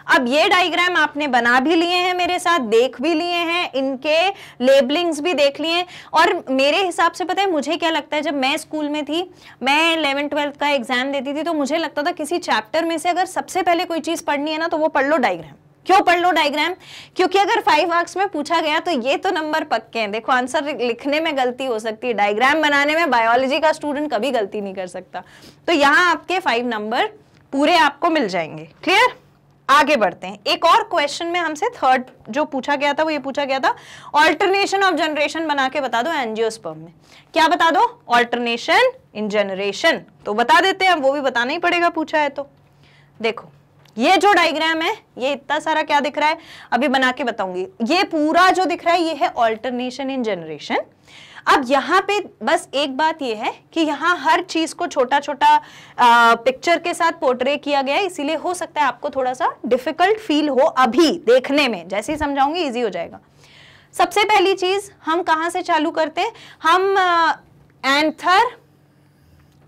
अब ये डायग्राम आपने बना भी लिए हैं मेरे साथ, देख भी लिए हैं, इनके लेबलिंग्स भी देख लिए हैं। और मेरे हिसाब से पता है मुझे क्या लगता है, जब मैं स्कूल में थी, मैं 11th-12th का एग्जाम देती थी, तो मुझे लगता था किसी चैप्टर में से अगर सबसे पहले कोई चीज पढ़नी है ना तो वो पढ़ लो डायग्राम। क्यों पढ़ लो डायग्राम, क्योंकि अगर 5 मार्क्स में पूछा गया तो ये तो नंबर पक्के हैं। देखो आंसर लिखने में गलती हो सकती है, डायग्राम बनाने में बायोलॉजी का स्टूडेंट कभी गलती नहीं कर सकता। तो यहाँ आपके 5 नंबर पूरे आपको मिल जाएंगे। क्लियर, आगे बढ़ते हैं। एक और क्वेश्चन में हमसे थर्ड जो पूछा गया था वो ये पूछा गया था, ऑल्टरनेशन ऑफ जनरेशन बना के बता दो एंजियोस्पर्म में। क्या बता दो, ऑल्टरनेशन इन जनरेशन। तो बता देते हैं, वो भी बताना ही पड़ेगा पूछा है तो। देखो ये जो डायग्राम है, ये इतना सारा क्या दिख रहा है, अभी बना के बताऊंगी। ये पूरा जो दिख रहा है ये है ऑल्टरनेशन इन जनरेशन। अब यहाँ पे बस एक बात ये है कि यहाँ हर चीज को छोटा छोटा पिक्चर के साथ पोर्ट्रे किया गया है, इसीलिए हो सकता है आपको थोड़ा सा डिफिकल्ट फील हो अभी देखने में, जैसे ही समझाऊंगी इजी हो जाएगा। सबसे पहली चीज हम कहाँ से चालू करते हैं, हम एंथर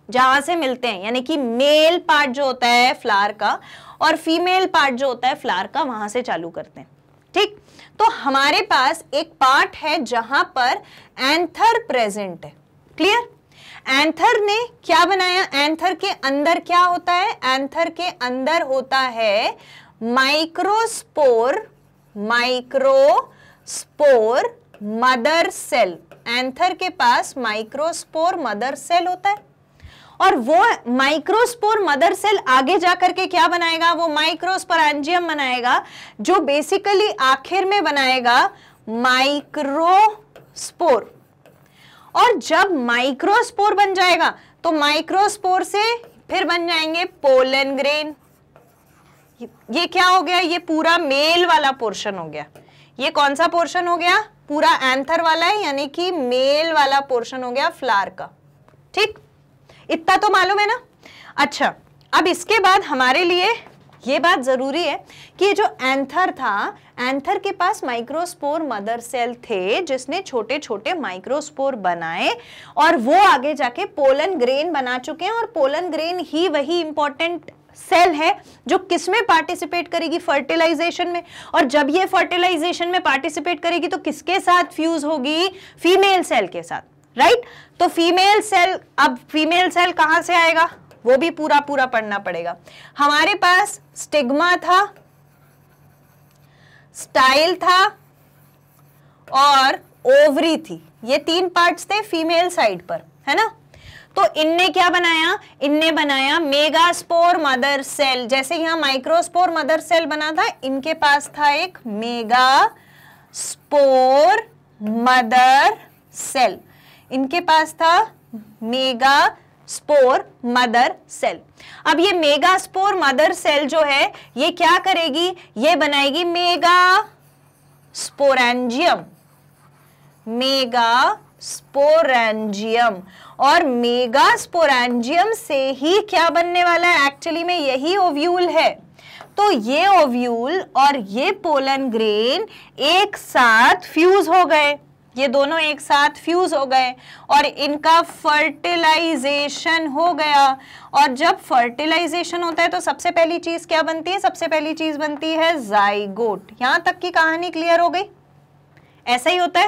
जहां से मिलते हैं, यानी कि मेल पार्ट जो होता है फ्लावर का और फीमेल पार्ट जो होता है फ्लावर का, वहां से चालू करते हैं। ठीक, तो हमारे पास एक पार्ट है जहां पर एंथर प्रेजेंट है। क्लियर, एंथर ने क्या बनाया? एंथर के अंदर क्या होता है? एंथर के अंदर होता है microspore, microspore mother cell. Anther के पास माइक्रोस्पोर मदर सेल होता है और वो माइक्रोस्पोर मदर सेल आगे जाकर के क्या बनाएगा? वो माइक्रोस्पोरेंजियम बनाएगा, जो बेसिकली आखिर में बनाएगा माइक्रोस्पोर। और जब माइक्रोस्पोर बन जाएगा तो माइक्रोस्पोर से फिर बन जाएंगे पोलन ग्रेन। ये क्या हो गया? ये पूरा मेल वाला पोर्शन हो गया। ये कौन सा पोर्शन हो गया? पूरा एंथर वाला है, यानी कि मेल वाला पोर्शन हो गया फ्लावर का। ठीक, इतना तो मालूम है ना। अच्छा, अब इसके बाद हमारे लिए ये बात जरूरी है कि ये जो एंथर था, एंथर के पास माइक्रोस्पोर मदर सेल थे जिसने छोटे छोटे माइक्रोस्पोर बनाए और वो आगे जाके पोलन ग्रेन बना चुके हैं। और पोलन ग्रेन ही वही इंपॉर्टेंट सेल है जो किसमें पार्टिसिपेट करेगी? फर्टिलाइजेशन में। और जब ये फर्टिलाइजेशन में पार्टिसिपेट करेगी तो किसके साथ फ्यूज होगी? फीमेल सेल के साथ, राइट? तो फीमेल सेल, अब फीमेल सेल कहां से आएगा वो भी पूरा पूरा पढ़ना पड़ेगा। हमारे पास स्टिग्मा था, स्टाइल था और ओवरी थी। ये 3 पार्ट्स थे फीमेल साइड पर, है ना। तो इनने क्या बनाया? इनने बनाया मेगास्पोर मदर सेल। जैसे यहां माइक्रोस्पोर मदर सेल बना था, इनके पास था एक मेगास्पोर मदर सेल। इनके पास था मेगास्पोर मदर सेल। अब ये मेगास्पोर मदर सेल जो है ये क्या करेगी? ये बनाएगी मेगास्पोरेंजियम, मेगास्पोरेंजियम। और मेगास्पोरेंजियम से ही क्या बनने वाला है? एक्चुअली में यही ओव्यूल है। तो ये ओव्यूल और ये पोलन ग्रेन एक साथ फ्यूज हो गए, ये दोनों एक साथ फ्यूज हो गए और इनका फर्टिलाइजेशन हो गया। और जब फर्टिलाइजेशन होता है तो सबसे पहली चीज क्या बनती है? सबसे पहली चीज बनती है जाइगोट। यहां तक की कहानी क्लियर हो गई? ऐसा ही होता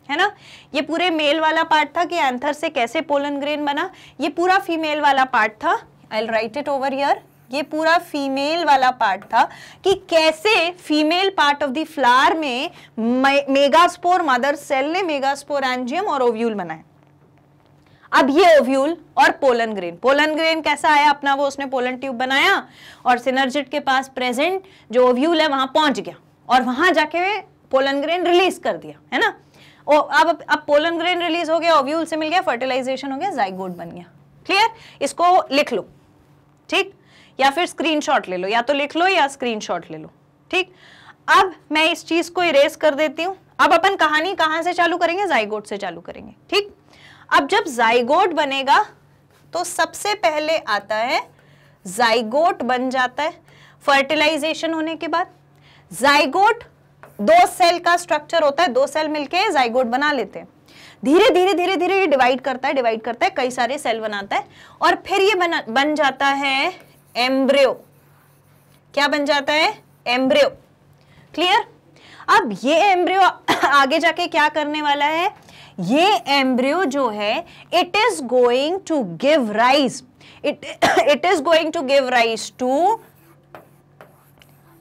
है ना। ये पूरे मेल वाला पार्ट था कि एंथर से कैसे पोलन ग्रेन बना। ये पूरा फीमेल वाला पार्ट था। I will write it over here. ये पूरा फीमेल वाला पार्ट था कि कैसे female part of the flower में मेगास्पोर मदर सेल ने मेगास्पोरेंजियम और ओव्यूल बनाए। अब ये ओव्यूल और पोलन ग्रेन कैसा आया? अपना वो उसने पोलन ट्यूब बनाया और सिनर्जिड के पास प्रेजेंट जो ओव्यूल है वहां पहुंच गया और वहां जाके पोलन ग्रेन रिलीज कर दिया, है ना। अब पोलन ग्रेन रिलीज हो गया, ओव्यूल से मिल गया, फर्टिलाइजेशन हो गया, जाइगोट बन गया। क्लियर? इसको लिख लो, ठीक, या फिर स्क्रीनशॉट ले लो, या तो लिख लो या स्क्रीनशॉट ले लो, ठीक। अब मैं इस चीज को इरेज कर देती हूं। अब अपन कहानी कहां से चालू करेंगे? जाइगोट से चालू करेंगे, ठीक। अब जब जाइगोट बनेगा तो सबसे पहले आता है जाइगोट बन जाता है फर्टिलाइजेशन होने के बाद। जाइगोट 2 सेल का स्ट्रक्चर होता है, 2 सेल मिलके जाइगोट बना लेते हैं। धीरे धीरे धीरे धीरे ये डिवाइड करता है, कई सारे सेल बनाता है और फिर ये बन जाता है एम्ब्रियो। क्या बन जाता है? एम्ब्रियो। क्लियर? अब ये एम्ब्रियो आगे जाके क्या करने वाला है? ये एम्ब्रियो जो है it is going to give rise, it is going to give rise to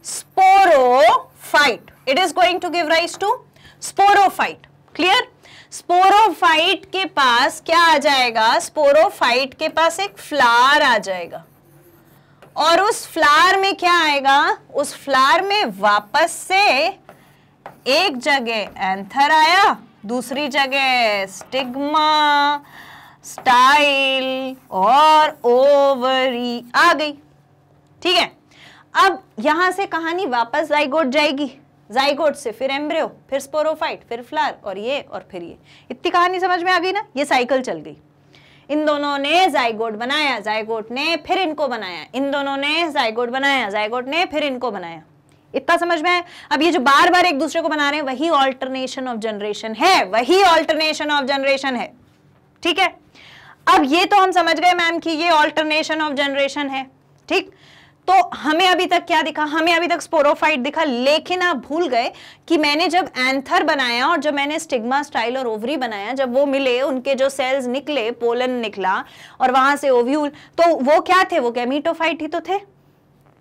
sporophyte. It is going to give rise to sporophyte. Clear? Sporophyte के पास क्या आ जाएगा? स्पोरोफाइट के पास एक फ्लावर आ जाएगा और उस फ्लावर में क्या आएगा? उस फ्लावर में वापस से एक जगह एंथर आया, दूसरी जगह स्टिग्मा, स्टाइल और ओवरी आ गई। ठीक है, अब यहां से कहानी वापस जाइगोट जाएगी, जाइगोट से फिर एम्ब्रियो, फिर स्पोरोफाइट, फिर फ्लावर और ये और फिर ये। इतनी कहानी समझ में आ गई ना? ये साइकिल चल गई। इन दोनों ने जाइगोट बनाया, जाइगोट ने फिर इनको बनाया, इन दोनों ने जाइगोट बनाया, जाइगोट ने फिर इनको बनाया। इतना समझ में आया? अब ये जो बार बार एक दूसरे को बना रहे हैं वही ऑल्टरनेशन ऑफ जनरेशन है, वही ऑल्टरनेशन ऑफ जनरेशन है। ठीक है, अब ये तो हम समझ गए मैम कि ये ऑल्टरनेशन ऑफ जनरेशन है। ठीक, तो हमें अभी तक क्या दिखा, हमें अभी तक स्पोरोफाइट दिखा, लेकिन आप भूल गए कि मैंने जब एंथर बनाया और जब मैंने स्टिग्मा, स्टाइल और ओवरी बनाया, जब वो मिले, उनके जो सेल्स निकले, पोलन निकला और वहां से ओव्यूल, तो वो क्या थे, वो गैमीटोफाइट ही तो थे,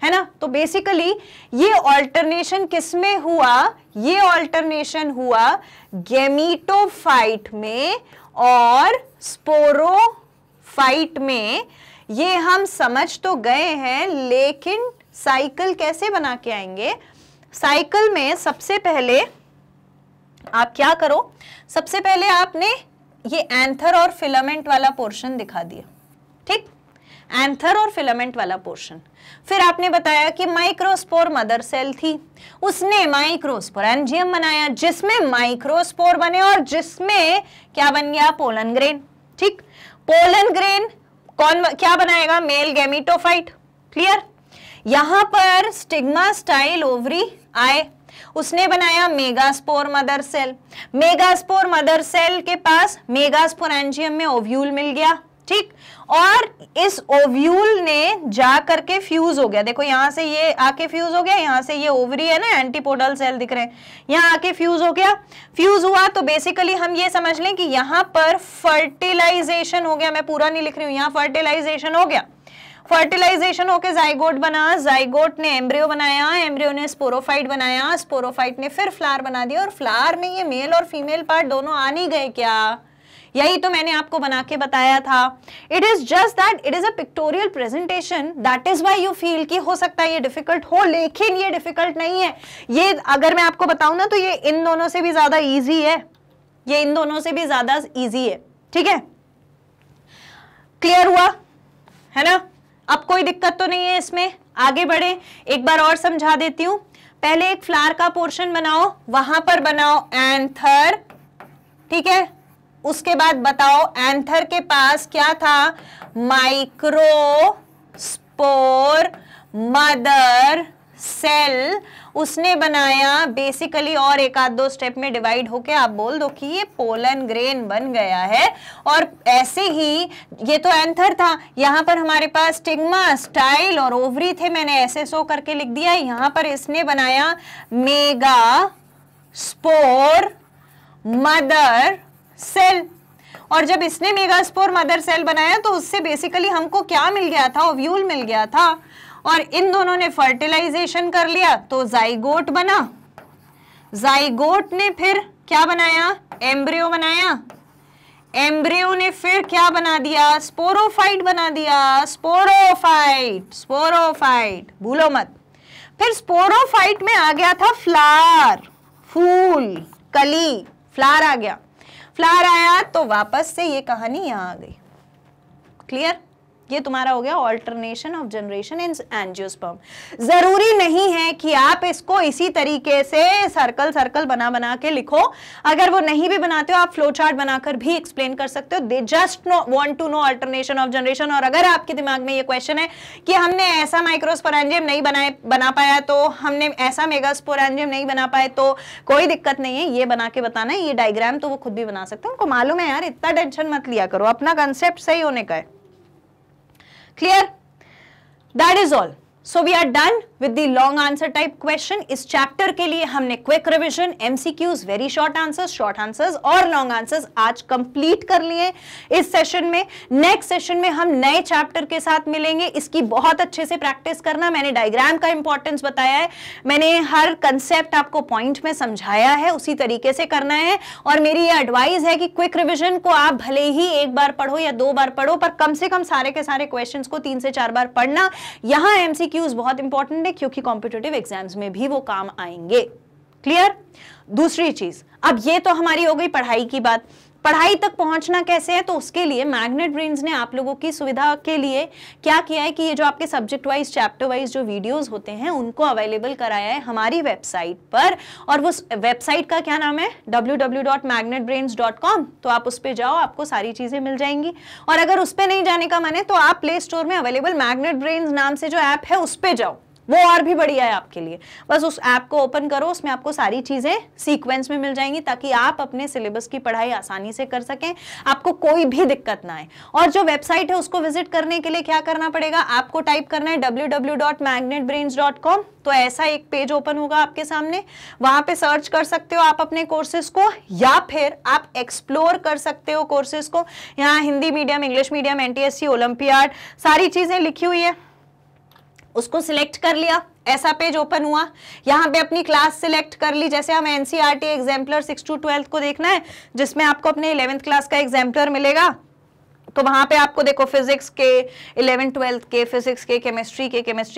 है ना। तो बेसिकली ये ऑल्टरनेशन किसमें हुआ, ये ऑल्टरनेशन हुआ गैमीटोफाइट में और स्पोरोफाइट में। ये हम समझ तो गए हैं, लेकिन साइकिल कैसे बना के आएंगे। साइकिल में सबसे पहले आप क्या करो, सबसे पहले आपने ये एंथर और फिलामेंट वाला पोर्शन दिखा दिया, ठीक, एंथर और फिलामेंट वाला पोर्शन। फिर आपने बताया कि माइक्रोस्पोर मदर सेल थी, उसने माइक्रोस्पोरेंजियम बनाया जिसमें माइक्रोस्पोर बने और जिसमें क्या बन गया, पोलन ग्रेन, ठीक। पोलन ग्रेन कौन क्या बनाएगा, मेल गैमीटोफाइट, क्लियर। यहां पर स्टिग्मा, स्टाइल, ओवरी आए, उसने बनाया megaspore mother cell. Megaspore mother cell के पास मेगास्पोरेंजियम में ओव्यूल मिल गया, ठीक, और इस ओव्यूल ने जा करके फ्यूज हो गया। देखो यहां से ये आके फ्यूज हो गया, यहां से ये ओवरी है ना, एंटीपोडल सेल दिख रहे हैं, यहां आके फ्यूज हो गया। फ्यूज हुआ तो बेसिकली हम ये समझ लें कि यहां पर फर्टिलाइजेशन हो गया। मैं पूरा नहीं लिख रही हूं, यहां फर्टिलाइजेशन हो गया। फर्टिलाइजेशन होके जाइगोट बना, जाइगोट ने एम्ब्रियो बनाया, एम्ब्रियो ने स्पोरोफाइट बनाया, स्पोरोफाइट ने फिर फ्लावर बना दिया, और फ्लावर में ये मेल और फीमेल पार्ट दोनों आ नहीं गए क्या, यही तो मैंने आपको बना के बताया था। It is just that it is a pictorial presentation, that is why you feel कि हो सकता है ये डिफिकल्ट हो, लेकिन ये डिफिकल्ट नहीं है। ये अगर मैं आपको बताऊं ना तो ये इन दोनों से भी ज्यादा इजी है, ये इन दोनों से भी ज्यादा इजी है, ठीक है। क्लियर हुआ है ना, अब कोई दिक्कत तो नहीं है इसमें। आगे बढ़े, एक बार और समझा देती हूं। पहले एक फ्लावर का पोर्शन बनाओ, वहां पर बनाओ एंथर, ठीक है। उसके बाद बताओ एंथर के पास क्या था, माइक्रोस्पोर मदर सेल उसने बनाया बेसिकली, और एक आध दो स्टेप में डिवाइड होके आप बोल दो कि ये पोलन ग्रेन बन गया है। और ऐसे ही ये तो एंथर था, यहां पर हमारे पास स्टिग्मा, स्टाइल और ओवरी थे, मैंने ऐसे शो करके लिख दिया। यहां पर इसने बनाया मेगा स्पोर मदर सेल, और जब इसने मेगास्पोर मदर सेल बनाया तो उससे बेसिकली हमको क्या मिल गया था, ओव्यूल मिल गया था, और इन दोनों ने फर्टिलाइजेशन कर लिया तो जाइगोट बना। जाइगोट ने फिर क्या बनाया, एम्ब्रियो बनाया, एम्ब्रियो ने फिर क्या बना दिया, स्पोरोफाइट बना दिया, स्पोरोफाइट, स्पोरोफाइट भूलो मत। फिर स्पोरोफाइट में आ गया था फ्लावर, फूल, कली, फ्लावर आ गया। फ्लावर आया तो वापस से ये कहानी यहां आ गई। क्लियर, ये तुम्हारा हो गया alternation of generation in angiosperm. जरूरी नहीं है कि आप इसको इसी तरीके से सर्कल सर्कल बना बना के लिखो, अगर वो नहीं भी बनाते हो आप फ्लो चार्ट बनाकर भी एक्सप्लेन कर सकते हो। They just want to know alternation of generation. और अगर आपके दिमाग में ये क्वेश्चन है कि हमने ऐसा माइक्रोस्पोरेंजियम नहीं बना पाया, तो हमने ऐसा मेगास्पोरेंजियम नहीं बना पाए, तो कोई दिक्कत नहीं है, ये बना के बताना है। ये डायग्राम तो वो खुद भी बना सकते हैं, उनको मालूम है यार, इतना टेंशन मत लिया करो, अपना कंसेप्ट सही होने का है। Clear? That is all. So we are done with the long answer type question. इस चैप्टर के लिए हमने quick revision, MCQs, very short answers और लॉन्ग आंसर्स आज कंप्लीट कर लिए इस सेशन में। नेक्स्ट सेशन में हम नए चैप्टर के साथ मिलेंगे, इसकी बहुत अच्छे से प्रैक्टिस करना। मैंने डायग्राम का इंपॉर्टेंस बताया है, मैंने हर कंसेप्ट आपको पॉइंट में समझाया है, उसी तरीके से करना है। और मेरी ये एडवाइस है कि क्विक रिविजन को आप भले ही एक बार पढ़ो या 2 बार पढ़ो, पर कम से कम सारे के सारे क्वेश्चंस को 3 से 4 बार पढ़ना। यहां MCQs बहुत इंपॉर्टेंट है क्योंकि कॉम्पिटिटिव एग्जाम्स में भी वो काम आएंगे। क्लियर? दूसरी चीज, अब ये तो हमारी हो गई पढ़ाई की बात। पढ़ाई तक पहुंचना कैसे है, तो उसके लिए मैग्नेट ब्रेन्स ने आप लोगों की सुविधा के लिए क्या किया है कि ये जो आपके सब्जेक्ट वाइज, चैप्टर वाइज जो वीडियोस होते हैं उनको अवेलेबल कराया है हमारी वेबसाइट पर। और वो वेबसाइट का क्या नाम है, www.magnetbrains.com। तो आप उस पर जाओ, आपको सारी चीजें मिल जाएंगी। और अगर उस पर नहीं जाने का मन है तो आप प्ले स्टोर में अवेलेबल मैग्नेट ब्रेन्स नाम से जो ऐप है उस पर जाओ, वो और भी बढ़िया है आपके लिए। बस उस ऐप को ओपन करो, उसमें आपको सारी चीजें सीक्वेंस में मिल जाएंगी ताकि आप अपने सिलेबस की पढ़ाई आसानी से कर सकें, आपको कोई भी दिक्कत ना आए। और जो वेबसाइट है उसको विजिट करने के लिए क्या करना पड़ेगा, आपको टाइप करना है www.magnetbrains.com। तो ऐसा एक पेज ओपन होगा आपके सामने, वहां पे सर्च कर सकते हो आप अपने कोर्सेज को, या फिर आप एक्सप्लोर कर सकते हो कोर्सेज को। यहाँ Hindi medium, English medium, NTSC, olympiad, सारी चीजें लिखी हुई है। उसको सिलेक्ट कर लिया, ऐसा पेज ओपन हुआ, यहाँ पे अपनी क्लास सिलेक्ट कर ली। जैसे हम एनसीईआरटी एग्जाम्पलर 6 to 12 को देखना है, जिसमें आपको अपने 11th क्लास का एग्जाम्पलर मिलेगा, तो वहां पे आपको देखो फिजिक्स के 11 12 के, फिजिक्स के, केमिस्ट्री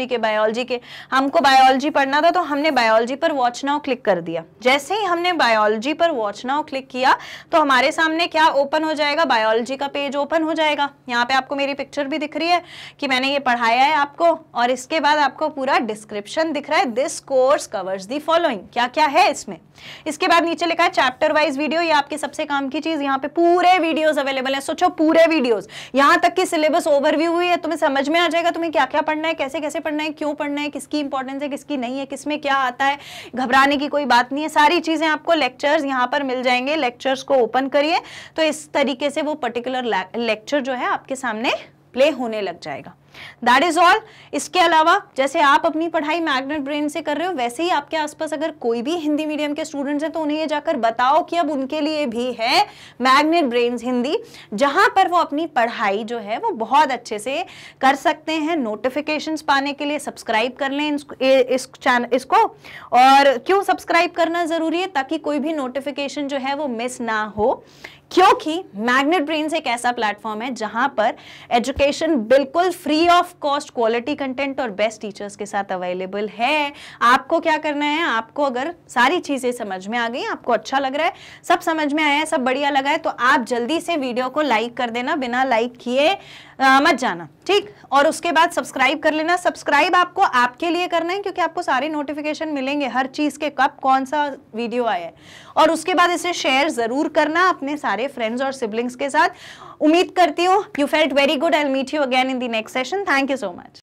के, बायोलॉजी के। हमको बायोलॉजी पढ़ना था तो हमने बायोलॉजी पर वॉच नाउ क्लिक कर दिया। जैसे ही हमने बायोलॉजी पर वॉच नाउ क्लिक किया तो हमारे सामने क्या ओपन हो जाएगा, बायोलॉजी का पेज ओपन हो जाएगा। यहाँ पे आपको मेरी पिक्चर भी दिख रही है कि मैंने ये पढ़ाया है आपको, और इसके बाद आपको पूरा डिस्क्रिप्शन दिख रहा है, this course covers the following, क्या क्या है इसमें। इसके बाद नीचे लिखा है चैप्टर वाइज वीडियो, ये आपके सबसे काम की चीज, यहाँ पे पूरे वीडियोस अवेलेबल है। सोचो पूरे वीडियोस, यहाँ तक कि सिलेबस ओवरव्यू हुई है, तुम्हें समझ में आ जाएगा तुम्हें क्या क्या पढ़ना है, कैसे कैसे पढ़ना है, क्यों पढ़ना है, किसकी इंपॉर्टेंस है, किसकी नहीं है, किसमें क्या आता है। घबराने की कोई बात नहीं है, सारी चीजें आपको लेक्चर्स यहाँ पर मिल जाएंगे। लेक्चर्स को ओपन करिए तो इस तरीके से वो पर्टिकुलर लेक्चर जो है आपके सामने प्ले होने लग जाएगा। That is all. इसके अलावा जैसे आप अपनी पढ़ाई मैग्नेट ब्रेन से कर रहे हो, वैसे ही आपके आसपास अगर कोई भी हिंदी मीडियम के स्टूडेंट्स हैं तो उन्हें ये जाकर बताओ कि अब उनके लिए भी है मैग्नेट ब्रेन्स हिंदी, जहां पर वो अपनी पढ़ाई जो है वो बहुत अच्छे से कर सकते हैं। नोटिफिकेशंस पाने के लिए सब्सक्राइब कर लें इस चैनल इसको। और क्यों सब्सक्राइब करना जरूरी है, ताकि कोई भी नोटिफिकेशन जो है वो मिस ना हो, क्योंकि मैग्नेट ब्रेन्स एक ऐसा प्लेटफॉर्म है जहां पर एजुकेशन बिल्कुल free of cost, quality content और बेस्ट टीचर्स के साथ अवेलेबल है। आपको क्या करना है, आपको अगर सारी चीजें समझ में आ गई, आपको अच्छा लग रहा है, सब समझ में आया है, सब बढ़िया लगा है, तो आप जल्दी से वीडियो को लाइक कर देना, बिना लाइक किए मत जाना, ठीक। और उसके बाद सब्सक्राइब कर लेना। सब्सक्राइब आपको आपके लिए करना है, क्योंकि आपको सारे नोटिफिकेशन मिलेंगे हर चीज के, कब कौन सा वीडियो आया है। और उसके बाद इसे शेयर जरूर करना अपने सारे फ्रेंड्स और सिबलिंग्स के साथ। उम्मीद करती हूँ you felt very good. I will meet you again in the next session. Thank you so much.